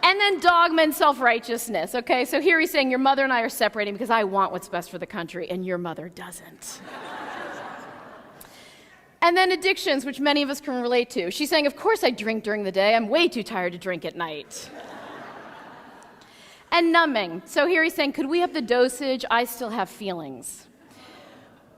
And then dogma and self-righteousness, okay? So here he's saying, your mother and I are separating because I want what's best for the country, and your mother doesn't. And then addictions, which many of us can relate to. She's saying, of course I drink during the day. I'm way too tired to drink at night. And numbing. So here he's saying, could we up the dosage? I still have feelings.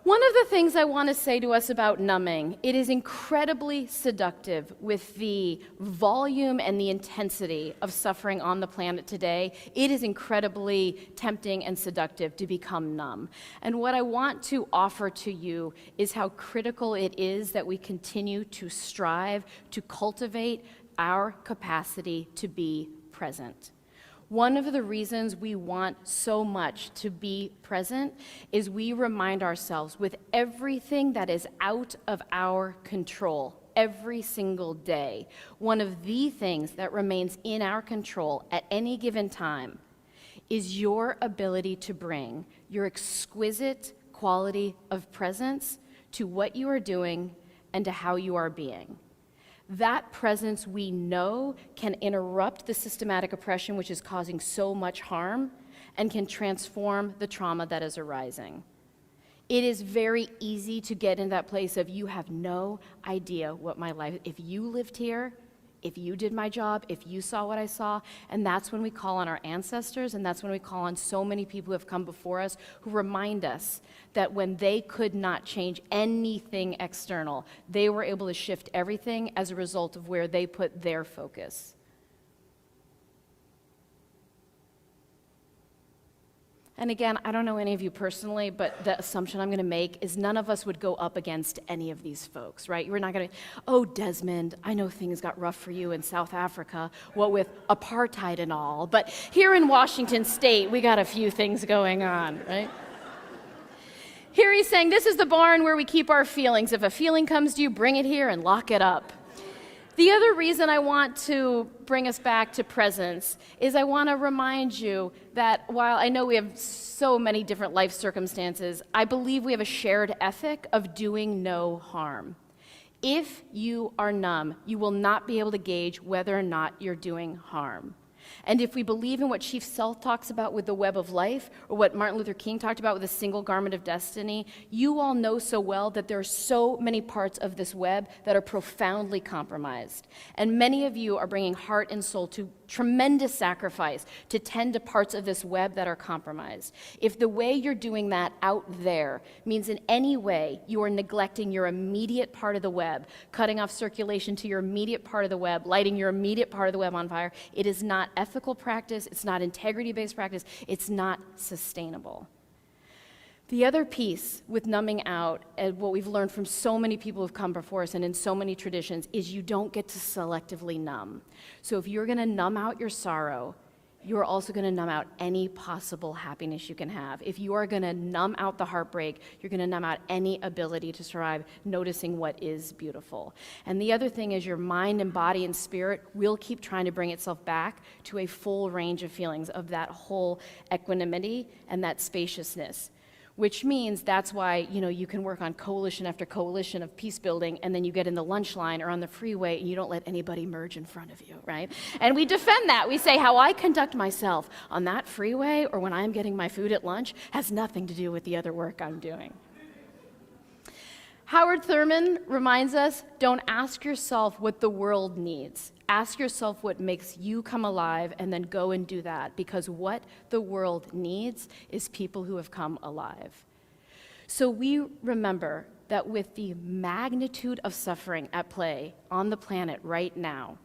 One of the things I want to say to us about numbing, it is incredibly seductive with the volume and the intensity of suffering on the planet today. It is incredibly tempting and seductive to become numb. And what I want to offer to you is how critical it is that we continue to strive to cultivate our capacity to be present. One of the reasons we want so much to be present is we remind ourselves with everything that is out of our control every single day, one of the things that remains in our control at any given time is your ability to bring your exquisite quality of presence to what you are doing and to how you are being. That presence, we know, can interrupt the systematic oppression which is causing so much harm and can transform the trauma that is arising. It is very easy to get in that place of you have no idea what my life is. If you lived here, if you did my job, if you saw what I saw, and that's when we call on our ancestors, and that's when we call on so many people who have come before us who remind us that when they could not change anything external, they were able to shift everything as a result of where they put their focus. And again, I don't know any of you personally, but the assumption I'm going to make is none of us would go up against any of these folks, right? We're not going to, oh, Desmond, I know things got rough for you in South Africa, what with apartheid and all, but here in Washington State, we got a few things going on, right? Here he's saying, this is the barn where we keep our feelings. If a feeling comes to you, bring it here and lock it up. The other reason I want to bring us back to presence is I want to remind you that while I know we have so many different life circumstances, I believe we have a shared ethic of doing no harm. If you are numb, you will not be able to gauge whether or not you're doing harm. And if we believe in what Chief Sealth talks about with the web of life, or what Martin Luther King talked about with the single garment of destiny, you all know so well that there are so many parts of this web that are profoundly compromised. And many of you are bringing heart and soul to tremendous sacrifice to tend to parts of this web that are compromised. If the way you're doing that out there means in any way you are neglecting your immediate part of the web, cutting off circulation to your immediate part of the web, lighting your immediate part of the web on fire, it is not ethical practice, it's not integrity-based practice, it's not sustainable. The other piece with numbing out, and what we've learned from so many people who've come before us and in so many traditions, is you don't get to selectively numb. So if you're going to numb out your sorrow, you're also going to numb out any possible happiness you can have. If you are going to numb out the heartbreak, you're going to numb out any ability to survive, noticing what is beautiful. And the other thing is your mind and body and spirit will keep trying to bring itself back to a full range of feelings of that whole equanimity and that spaciousness. Which means that's why, you can work on coalition after coalition of peace building, and then you get in the lunch line or on the freeway and you don't let anybody merge in front of you, right? And we defend that. We say how I conduct myself on that freeway or when I'm getting my food at lunch has nothing to do with the other work I'm doing. Howard Thurman reminds us, don't ask yourself what the world needs. Ask yourself what makes you come alive, and then go and do that, because what the world needs is people who have come alive. So we remember that with the magnitude of suffering at play on the planet right now,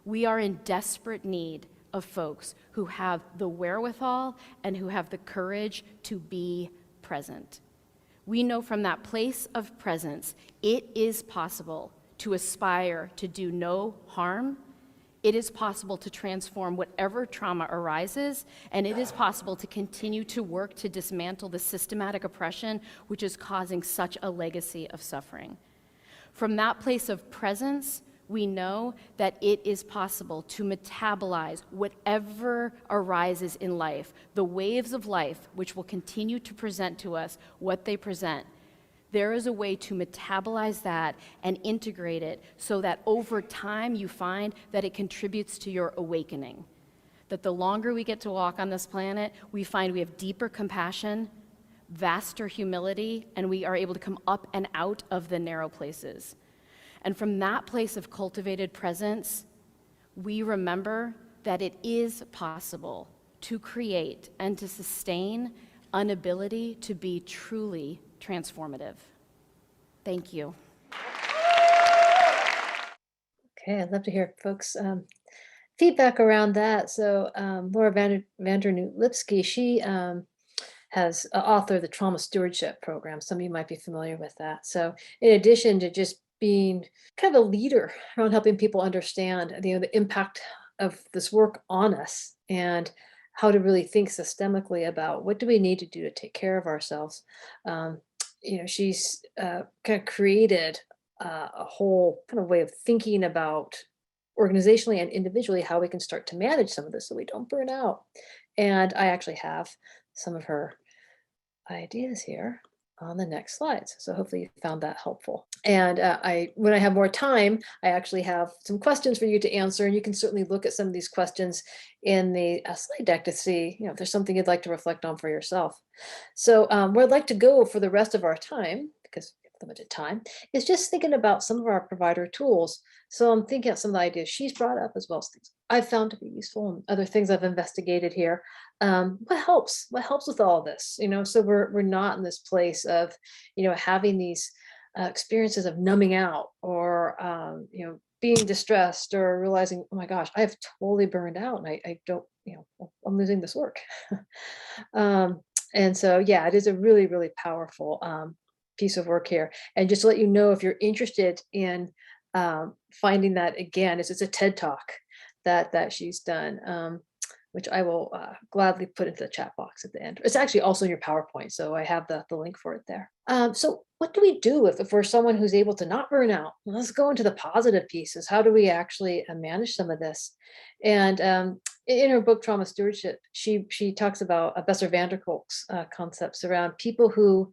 we are in desperate need of folks who have the wherewithal and who have the courage to be present. We know from that place of presence, it is possible to aspire to do no harm. It is possible to transform whatever trauma arises, and it is possible to continue to work to dismantle the systematic oppression which is causing such a legacy of suffering. From that place of presence, we know that it is possible to metabolize whatever arises in life, the waves of life which will continue to present to us what they present. There is a way to metabolize that and integrate it so that over time you find that it contributes to your awakening. That the longer we get to walk on this planet, we find we have deeper compassion, vaster humility, and we are able to come up and out of the narrow places. And from that place of cultivated presence, we remember that it is possible to create and to sustain an ability to be truly transformative. Thank you. Okay, I'd love to hear folks' feedback around that. So Laura Vandernoot Lipsky, she has authored the Trauma Stewardship Program. Some of you might be familiar with that. So in addition to just being kind of a leader around helping people understand the impact of this work on us and how to really think systemically about what do we need to do to take care of ourselves. She's kind of created a whole kind of way of thinking about organizationally and individually how we can start to manage some of this so we don't burn out. And I actually have some of her ideas here on the next slides. So hopefully you found that helpful. And when I have more time, I actually have some questions for you to answer, and you can certainly look at some of these questions in the slide deck to see, if there's something you'd like to reflect on for yourself. So where I'd like to go for the rest of our time, because we have limited time, is just thinking about some of our provider tools. So I'm thinking of some of the ideas she's brought up, as well as things I've found to be useful and other things I've investigated here. What helps with all this, so we're not in this place of, having these experiences of numbing out or, being distressed or realizing, oh my gosh, I have totally burned out and I don't, I'm losing this work. And so, yeah, it is a really, really powerful piece of work here. And just to let you know, if you're interested in finding that, again, it's a TED Talk that she's done, which I will gladly put into the chat box at the end. It's actually also in your PowerPoint, so I have the link for it there. So what do we do if we're someone who's able to not burn out? Well, let's go into the positive pieces. How do we actually manage some of this? And in her book, Trauma Stewardship, she talks about Besser Vanderkolk's concepts around people who,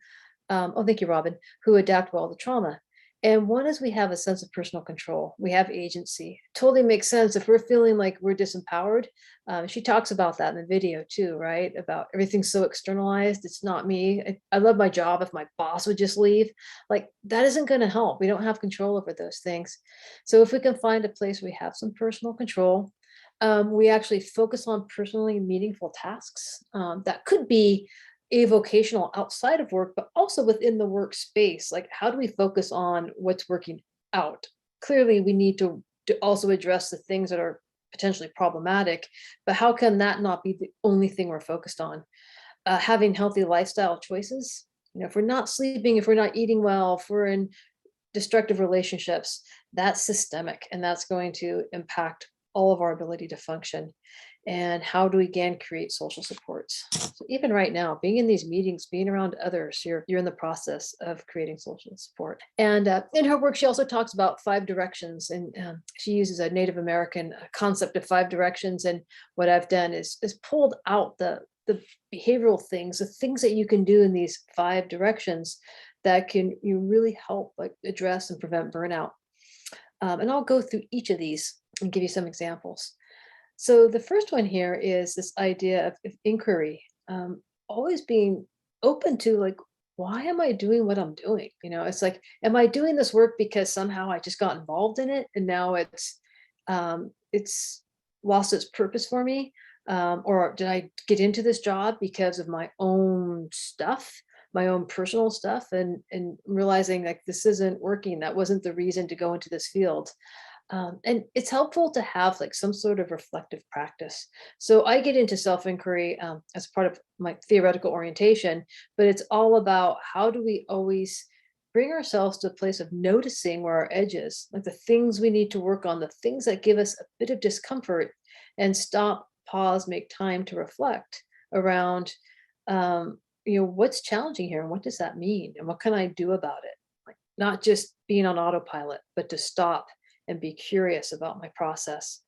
thank you, Robin, who adapt well to trauma. And one is we have a sense of personal control. We have agency. Totally makes sense if we're feeling like we're disempowered. She talks about that in the video too, right? About everything's so externalized. It's not me. I love my job. If my boss would just leave, like that isn't going to help. We don't have control over those things. So if we can find a place where we have some personal control, we actually focus on personally meaningful tasks. That could be avocational outside of work, but also within the workspace. Like, how do we focus on what's working out? Clearly, we need to also address the things that are potentially problematic, but how can that not be the only thing we're focused on? Having healthy lifestyle choices. If we're not sleeping, if we're not eating well, if we're in destructive relationships, that's systemic, and that's going to impact all of our ability to function. And how do we again create social supports? So even right now, being in these meetings, being around others, you're in the process of creating social support. And in her work, she also talks about 5 directions, and she uses a Native American concept of 5 directions. And what I've done is pulled out the behavioral things, the things that you can do in these 5 directions that can really help address and prevent burnout. And I'll go through each of these and give you some examples. So the first one here is this idea of inquiry, always being open to why am I doing what I'm doing? It's like, am I doing this work because somehow I just got involved in it and now it's lost its purpose for me? Or did I get into this job because of my own stuff, my own personal stuff, and realizing like this isn't working? That wasn't the reason to go into this field. And it's helpful to have like some sort of reflective practice. So I get into self-inquiry as part of my theoretical orientation, but it's all about how do we always bring ourselves to a place of noticing where our edge is, like the things we need to work on, the things that give us a bit of discomfort, and stop, pause, make time to reflect around, what's challenging here and what does that mean and what can I do about it? Like not just being on autopilot, but to stop and be curious about my process.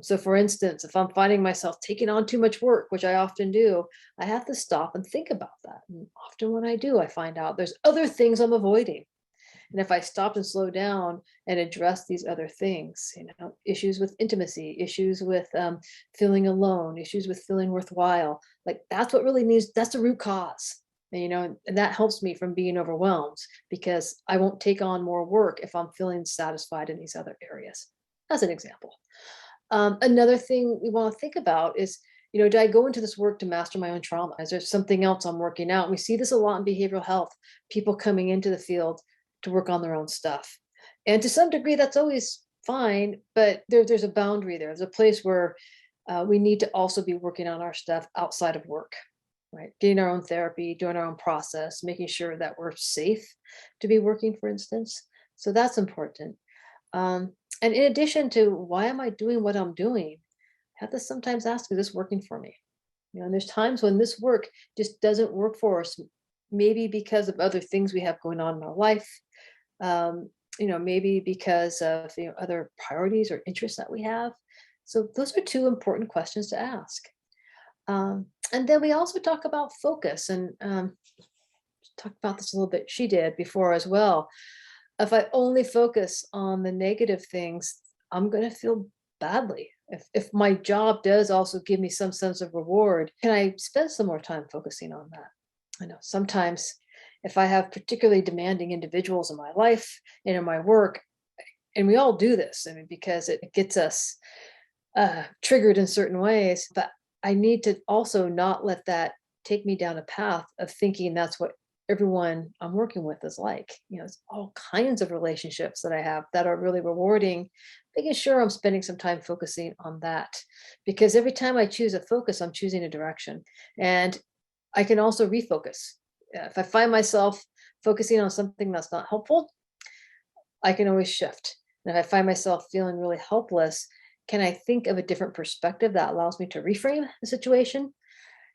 So, for instance, if I'm finding myself taking on too much work, which I often do, I have to stop and think about that. And often when I do, I find out there's other things I'm avoiding. And if I stop and slow down and address these other things, issues with intimacy, issues with feeling alone, issues with feeling worthwhile, like that's what really needs, that's the root cause. And that helps me from being overwhelmed because I won't take on more work if I'm feeling satisfied in these other areas. As an example. Another thing we want to think about is, did I go into this work to master my own trauma? Is there something else I'm working out? And we see this a lot in behavioral health, people coming into the field to work on their own stuff. And to some degree, that's always fine, but there's a boundary there. There's a place where we need to also be working on our stuff outside of work. Right, getting our own therapy, doing our own process, making sure that we're safe to be working, for instance. So that's important. And in addition to why am I doing what I'm doing, I have to sometimes ask, is this working for me? And there's times when this work just doesn't work for us, maybe because of other things we have going on in our life, maybe because of other priorities or interests that we have. So those are two important questions to ask. And then we also talk about focus and talked about this a little bit. She did before as well. If I only focus on the negative things, I'm going to feel badly. If my job does also give me some sense of reward, can I spend some more time focusing on that? I know sometimes if I have particularly demanding individuals in my life and in my work, and we all do this, because it gets us triggered in certain ways, but I need to also not let that take me down a path of thinking that's what everyone I'm working with is like. It's all kinds of relationships that I have that are really rewarding, making sure I'm spending some time focusing on that. Because every time I choose a focus, I'm choosing a direction. And I can also refocus. If I find myself focusing on something that's not helpful, I can always shift. And if I find myself feeling really helpless, can I think of a different perspective that allows me to reframe the situation?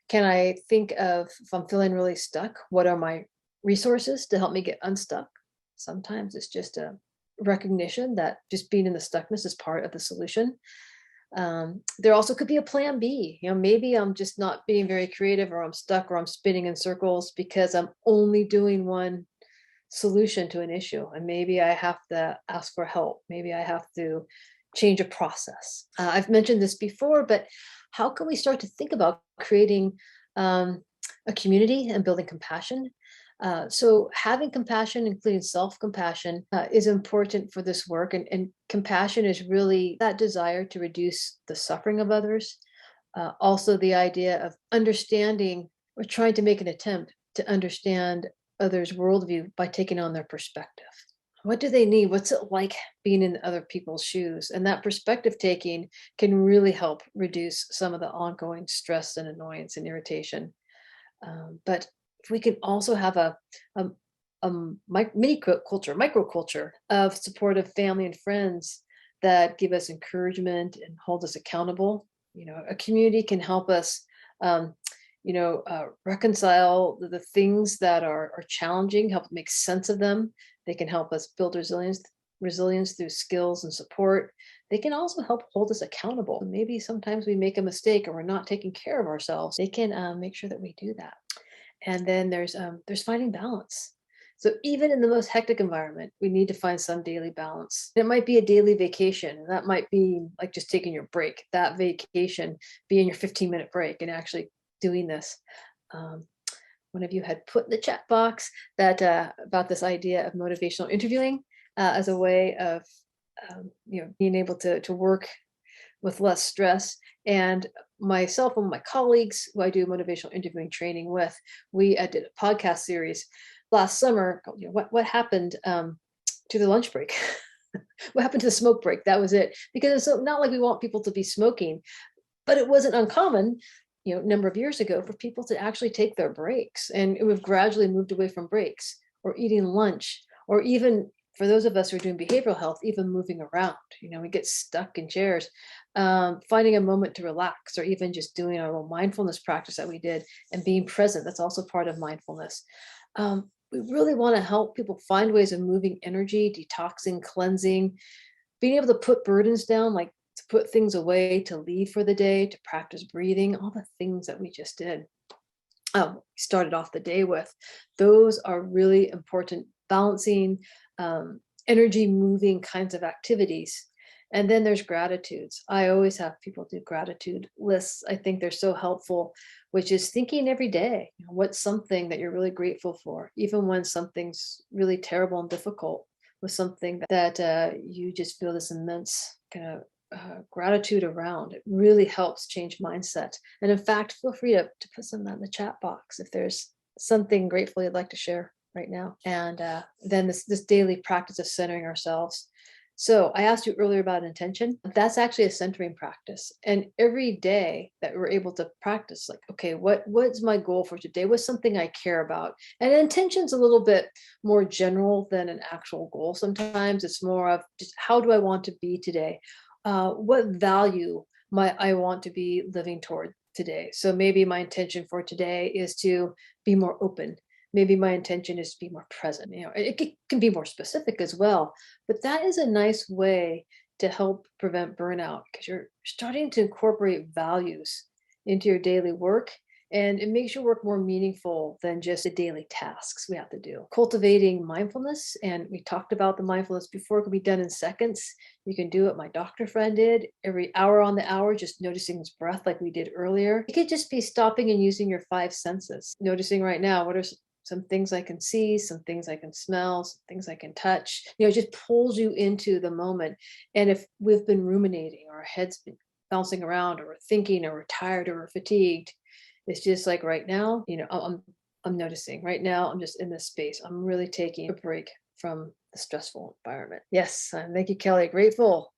Can I think of, if I'm feeling really stuck, what are my resources to help me get unstuck? Sometimes it's just a recognition that just being in the stuckness is part of the solution. There also could be a plan B. Maybe I'm just not being very creative, or I'm stuck, or I'm spinning in circles because I'm only doing one solution to an issue. And maybe I have to ask for help. Maybe I have to change a process. I've mentioned this before, but how can we start to think about creating a community and building compassion? So having compassion, including self-compassion, is important for this work. And compassion is really that desire to reduce the suffering of others. Also the idea of understanding or trying to make an attempt to understand others' worldview by taking on their perspective. What do they need? What's it like being in other people's shoes? And that perspective taking can really help reduce some of the ongoing stress and annoyance and irritation. But if we can also have a microculture of supportive family and friends that give us encouragement and hold us accountable. A community can help us reconcile the things that are challenging, help make sense of them. They can help us build resilience through skills and support. They can also help hold us accountable. Maybe sometimes we make a mistake or we're not taking care of ourselves. They can make sure that we do that. And then there's finding balance. So even in the most hectic environment, we need to find some daily balance. It might be a daily vacation, and that might be like just taking your break. That vacation being your 15-minute break and actually doing this. one of you had put in the chat box that about this idea of motivational interviewing as a way of being able to work with less stress. And myself and my colleagues who I do motivational interviewing training with, we did a podcast series last summer called, what happened to the lunch break? What happened to the smoke break? That was it. Because it's not like we want people to be smoking, but it wasn't uncommon, a number of years ago, for people to actually take their breaks. And we've gradually moved away from breaks or eating lunch, or even for those of us who are doing behavioral health, even moving around. We get stuck in chairs, finding a moment to relax, or even just doing our little mindfulness practice that we did and being present. That's also part of mindfulness. We really want to help people find ways of moving energy, detoxing, cleansing, being able to put burdens down, like to put things away, to leave for the day, to practice breathing, all the things that we just did. Started off the day with. Those are really important, balancing, energy moving kinds of activities. And then there's gratitudes. I always have people do gratitude lists. I think they're so helpful, which is thinking every day, what's something that you're really grateful for, even when something's really terrible and difficult, with something that you just feel this immense kind of gratitude around. It really helps change mindset. And in fact, feel free to put some of that in the chat box if there's something grateful you'd like to share right now. And then this daily practice of centering ourselves. So I asked you earlier about intention. That's actually a centering practice. And every day that we're able to practice, like, okay, what's my goal for today? What's something I care about? And intention's a little bit more general than an actual goal. Sometimes it's more of just, how do I want to be today? What value might I want to be living toward today? So maybe my intention for today is to be more open. Maybe my intention is to be more present. It can be more specific as well, but that is a nice way to help prevent burnout, because you're starting to incorporate values into your daily work, and it makes your work more meaningful than just the daily tasks we have to do. Cultivating mindfulness, and we talked about the mindfulness before, can be done in seconds. You can do what my doctor friend did, every hour on the hour, just noticing his breath like we did earlier. It could just be stopping and using your 5 senses, noticing right now, what are some things I can see, some things I can smell, some things I can touch. It just pulls you into the moment. And if we've been ruminating, or our head's been bouncing around, or we're thinking, or we're tired, or we're fatigued, it's just like right now, I'm noticing right now, I'm just in this space. I'm really taking a break from the stressful environment. Yes, thank you, Kelly. Grateful.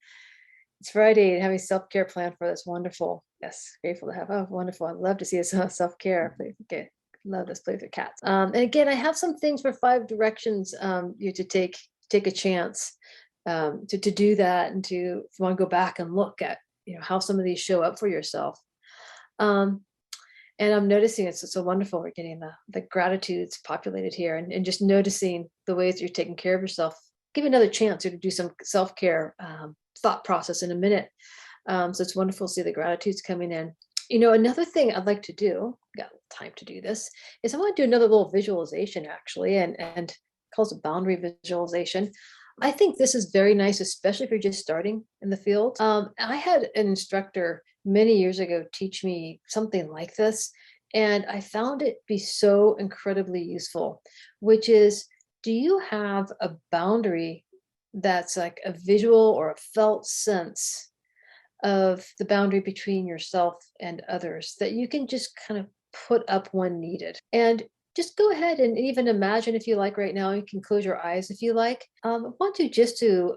It's Friday and having self-care plan for this. Wonderful. Yes, grateful to have. Oh, wonderful. I'd love to see some self-care. Okay. Love this place with cats. And again, I have some things for 5 directions you to take a chance to do that, and to, if you want to go back and look at how some of these show up for yourself. And I'm noticing it's so wonderful. We're getting the gratitudes populated here, and just noticing the ways that you're taking care of yourself. Give you another chance to do some self-care thought process in a minute. So it's wonderful to see the gratitudes coming in. Another thing I'd like to do, got time to do this, is I want to do another little visualization, actually, and calls it boundary visualization. I think this is very nice, especially if you're just starting in the field. I had an instructor many years ago teach me something like this, and I found it be so incredibly useful, which is, do you have a boundary that's like a visual or a felt sense of the boundary between yourself and others that you can just kind of put up when needed? And just go ahead and even imagine, if you like right now, you can close your eyes if you like. I want you just to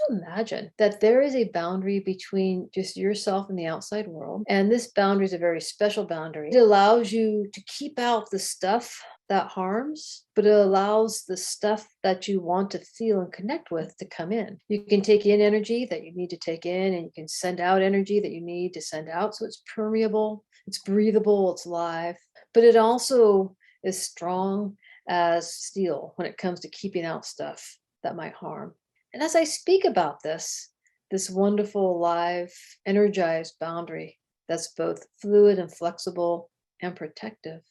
imagine that there is a boundary between just yourself and the outside world. And this boundary is a very special boundary. It allows you to keep out the stuff that harms, but it allows the stuff that you want to feel and connect with to come in. You can take in energy that you need to take in, and you can send out energy that you need to send out. So it's permeable, it's breathable, it's live, but it also is strong as steel when it comes to keeping out stuff that might harm. And as I speak about this wonderful, live, energized boundary that's both fluid and flexible and protective,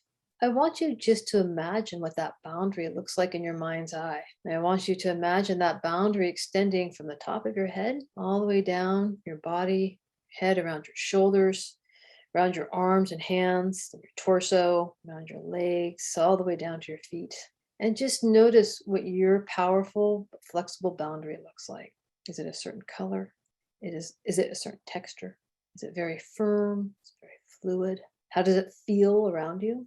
I want you just to imagine what that boundary looks like in your mind's eye. And I want you to imagine that boundary extending from the top of your head all the way down your body, head around your shoulders, around your arms and hands, your torso, around your legs, all the way down to your feet. And just notice what your powerful, but flexible boundary looks like. Is it a certain color? Is it a certain texture? Is it very firm? Is it very fluid? How does it feel around you?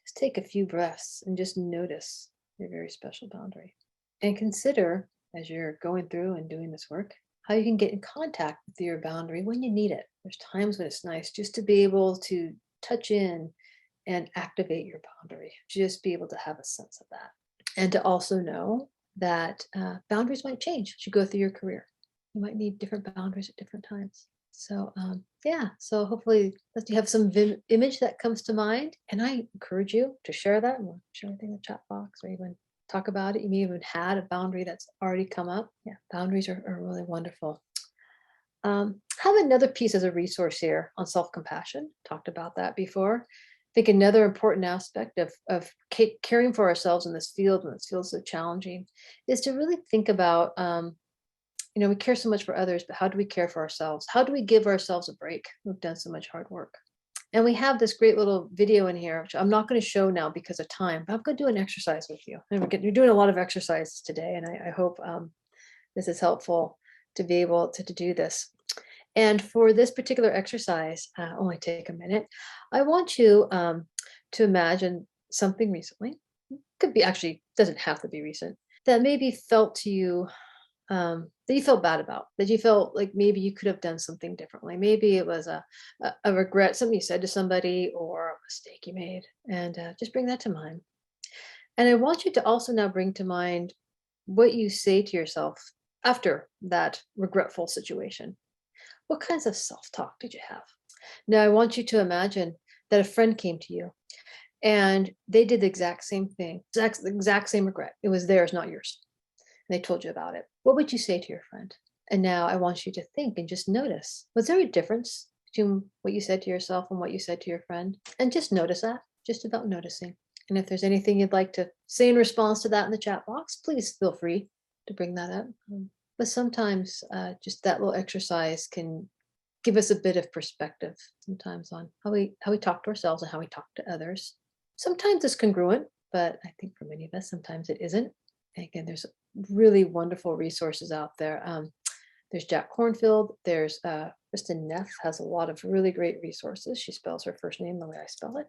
Just take a few breaths and just notice your very special boundary. And consider, as you're going through and doing this work, how you can get in contact with your boundary when you need it. There's times when it's nice just to be able to touch in and activate your boundary, just be able to have a sense of that. And to also know that boundaries might change as you go through your career. You might need different boundaries at different times. So so hopefully that you have some image that comes to mind. And I encourage you to share that. We'll share anything in the chat box or even talk about it. You may even had a boundary that's already come up. Yeah, boundaries are really wonderful. Have another piece as a resource here on self-compassion. Talked about that before. I think another important aspect of caring for ourselves in this field, when it feels so challenging, is to really think about, we care so much for others, but how do we care for ourselves? How do we give ourselves a break? We've done so much hard work. And we have this great little video in here, which I'm not going to show now because of time, but I'm going to do an exercise with you. And you're doing a lot of exercises today, and I hope this is helpful to be able to do this. And for this particular exercise, only take a minute. I want you to imagine something recently. Could be, actually, doesn't have to be recent, that maybe felt to you that you felt bad about, that you felt like maybe you could have done something differently. Maybe it was a regret, something you said to somebody, or a mistake you made, and just bring that to mind. And I want you to also now bring to mind what you say to yourself after that regretful situation. What kinds of self-talk did you have? Now, I want you to imagine that a friend came to you and they did the exact same thing, exact same regret. It was theirs, not yours. And they told you about it. What would you say to your friend? And now I want you to think and just notice. Was there a difference between what you said to yourself and what you said to your friend? And just notice that, just about noticing. And if there's anything you'd like to say in response to that in the chat box, please feel free to bring that up. But sometimes just that little exercise can give us a bit of perspective sometimes on how we talk to ourselves and how we talk to others. Sometimes it's congruent, but I think for many of us, sometimes it isn't. And again, there's really wonderful resources out there. There's Jack Kornfield. There's Kristen Neff has a lot of really great resources. She spells her first name the way I spell it.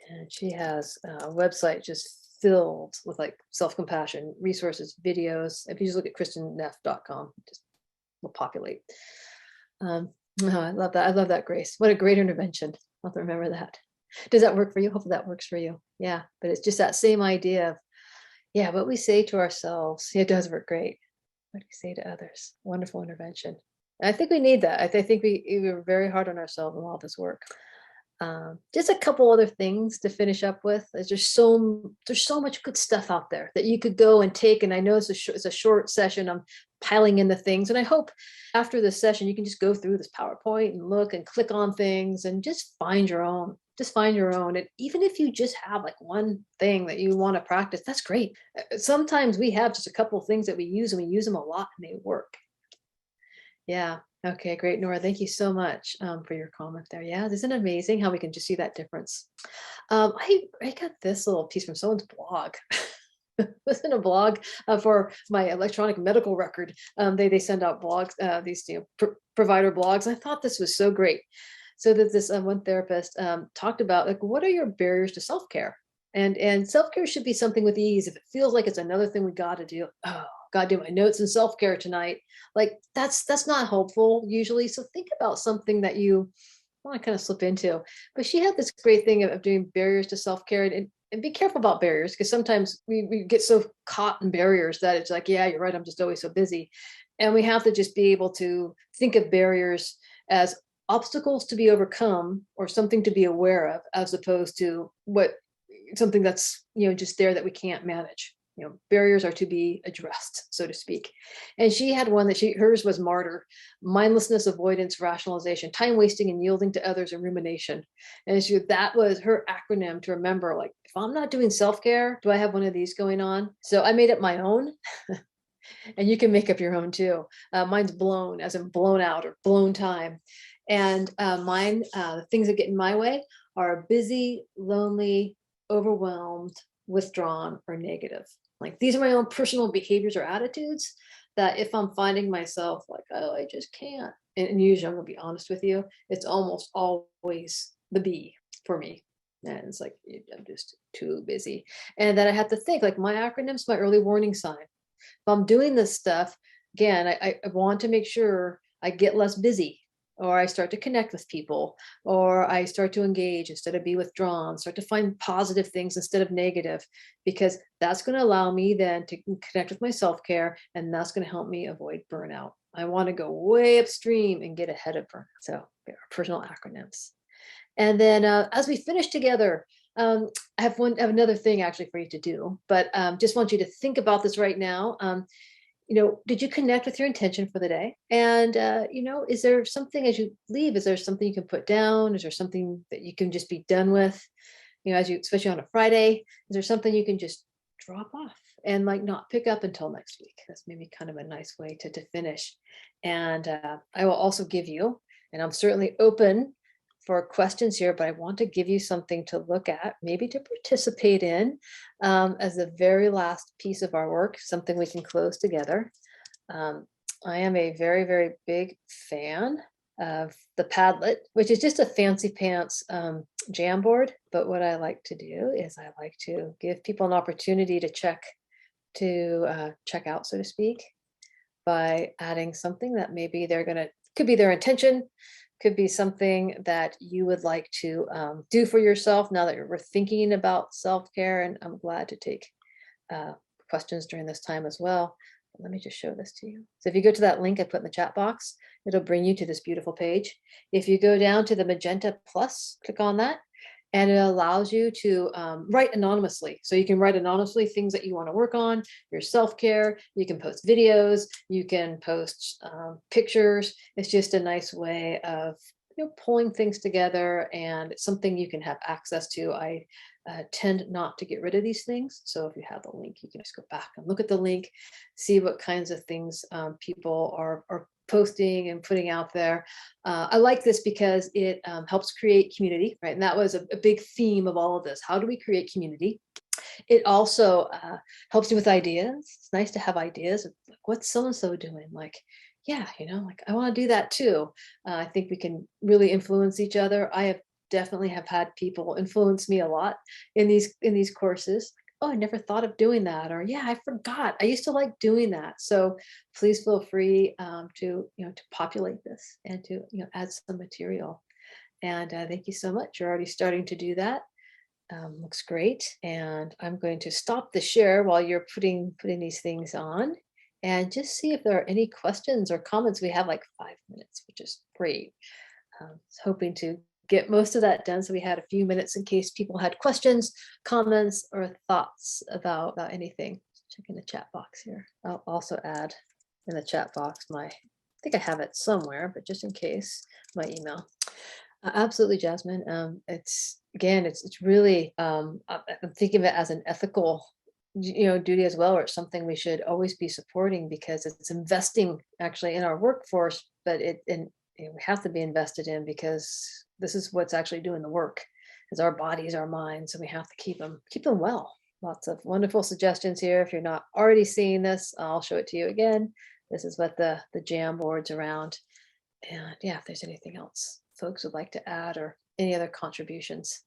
And she has a website just filled with like self-compassion resources, videos. If you just look at kristenneff.com, it just will populate. I love that. I love that, Grace. What a great intervention. I'll have to remember that. Does that work for you? Hopefully that works for you. Yeah, but it's just that same idea of, what we say to ourselves. It does work great. What do we say to others? Wonderful intervention. And I think we need that. I think we were very hard on ourselves in all this work. Just a couple other things to finish up with. There's so much good stuff out there that you could go and take. And I know it's a short session. I'm piling in the things, and I hope after this session you can just go through this PowerPoint and look and click on things and just find your own. And even if you just have like one thing that you want to practice, that's great. Sometimes we have just a couple of things that we use, and we use them a lot and they work. Yeah. Okay, great, Nora. Thank you so much for your comment there. Yeah, isn't it amazing how we can just see that difference? I got this little piece from someone's blog. It was in a blog for my electronic medical record. They send out blogs, these provider blogs. I thought this was so great. So that this one therapist talked about, like, what are your barriers to self-care? And self-care should be something with ease. If it feels like it's another thing we got to do, got to do my notes and self-care tonight, like that's not helpful usually. So think about something that you want to kind of slip into. But she had this great thing of doing barriers to self-care, and be careful about barriers, because sometimes we get so caught in barriers that it's like, yeah, you're right, I'm just always so busy. And we have to just be able to think of barriers as obstacles to be overcome or something to be aware of, as opposed to something that's just there that we can't manage. Barriers are to be addressed, so to speak. And she had one that hers was martyr: mindlessness, avoidance, rationalization, time wasting, and yielding to others, and rumination. And that was her acronym to remember, like, if I'm not doing self-care, do I have one of these going on? So I made up my own. And you can make up your own too. Mine's blown, as in blown out or blown time. And mine, the things that get in my way are busy, lonely, overwhelmed, withdrawn, or negative. Like these are my own personal behaviors or attitudes that if I'm finding myself like, oh, I just can't. And usually I'm gonna be honest with you, it's almost always the B for me. And it's like, I'm just too busy. And then I have to think like my acronym's my early warning sign. If I'm doing this stuff, again, I want to make sure I get less busy, or I start to connect with people, or I start to engage instead of be withdrawn, start to find positive things instead of negative, because that's going to allow me then to connect with my self-care, and that's going to help me avoid burnout. I want to go way upstream and get ahead of burnout. So our personal acronyms. And then as we finish together, I have another thing actually for you to do, but just want you to think about this right now. Did you connect with your intention for the day? And, is there something as you leave, is there something you can put down? Is there something that you can just be done with? Especially on a Friday, is there something you can just drop off and like not pick up until next week? That's maybe kind of a nice way to finish. And I will also give you, and I'm certainly open for questions here, but I want to give you something to look at, maybe to participate in as the very last piece of our work, something we can close together. I am a very, very big fan of the Padlet, which is just a fancy pants Jamboard. But what I like to do is I like to give people an opportunity to check out, so to speak, by adding something that maybe could be their intention, could be something that you would like to do for yourself now that you're thinking about self-care. And I'm glad to take questions during this time as well. But let me just show this to you. So if you go to that link I put in the chat box, it'll bring you to this beautiful page. If you go down to the magenta plus, click on that, and it allows you to write anonymously. So you can write anonymously things that you want to work on, your self-care. You can post videos, you can post pictures. It's just a nice way of pulling things together, and it's something you can have access to. I tend not to get rid of these things. So if you have the link, you can just go back and look at the link, see what kinds of things people are posting and putting out there. I like this because it helps create community, right? And that was a big theme of all of this. How do we create community? It also helps you with ideas. It's nice to have ideas of like, what's so-and-so doing? Like, yeah, like I want to do that too. I think we can really influence each other. I have definitely have had people influence me a lot in these courses. Oh, I never thought of doing that, or yeah, I forgot. I used to like doing that. So please feel free to populate this and to add some material. And thank you so much. You're already starting to do that. Looks great. And I'm going to stop the share while you're putting these things on, and just see if there are any questions or comments. We have like 5 minutes, which is great. Hoping to get most of that done. So we had a few minutes in case people had questions, comments, or thoughts about anything. Check in the chat box here. I'll also add in the chat box I think I have it somewhere, but just in case, my email. Absolutely, Jasmine. It's really, I'm thinking of it as an ethical duty as well, or it's something we should always be supporting, because it's investing actually in our workforce, but we have to be invested in, because this is what's actually doing the work, is our bodies, our minds, and we have to keep them well. Lots of wonderful suggestions here. If you're not already seeing this, I'll show it to you again. This is what the Jamboard's around. And yeah, if there's anything else folks would like to add, or any other contributions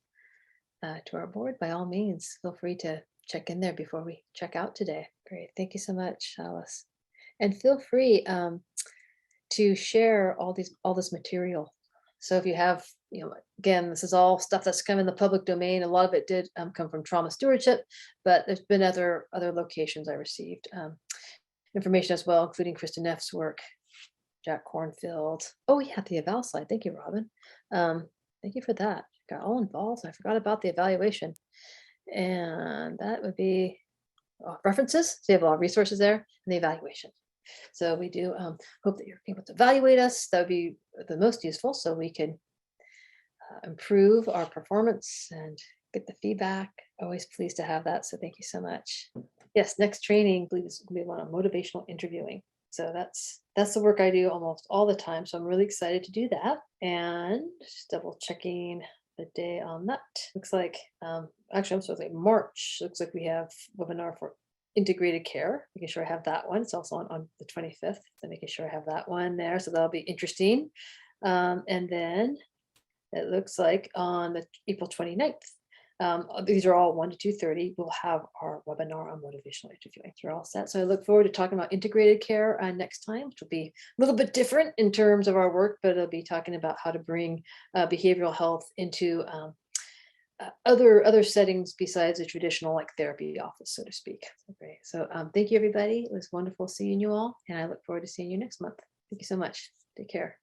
to our board, by all means, feel free to check in there before we check out today. Great. Thank you so much, Alice. And feel free to share all this material. So if you have, again, this is all stuff that's come in the public domain. A lot of it did come from Trauma Stewardship, but there's been other locations I received information as well, including Kristen Neff's work, Jack Cornfield. Oh yeah, the eval slide. Thank you, Robin. Thank you for that. Got all involved. I forgot about the evaluation. And that would be references. So you have a lot of resources there, and the evaluation. So we do hope that you're able to evaluate us. That would be the most useful, so we can improve our performance and get the feedback. Always pleased to have that. So thank you so much. Yes, next training, please, we want a motivational interviewing. So that's the work I do almost all the time. So I'm really excited to do that. And just double checking the day on that. Looks like actually I'm supposed to say March. Looks like we have webinar for integrated care, making sure I have that one. It's also on the 25th, so making sure I have that one there. So that'll be interesting. And then it looks like on the April 29th, these are all 1 to 2:30. We'll have our webinar on motivational interviewing. You're all set. So I look forward to talking about integrated care next time, which will be a little bit different in terms of our work, but it'll be talking about how to bring behavioral health into other settings besides a traditional like therapy office, so to speak. So great. So thank you, everybody. It was wonderful seeing you all, and I look forward to seeing you next month. Thank you so much. Take care.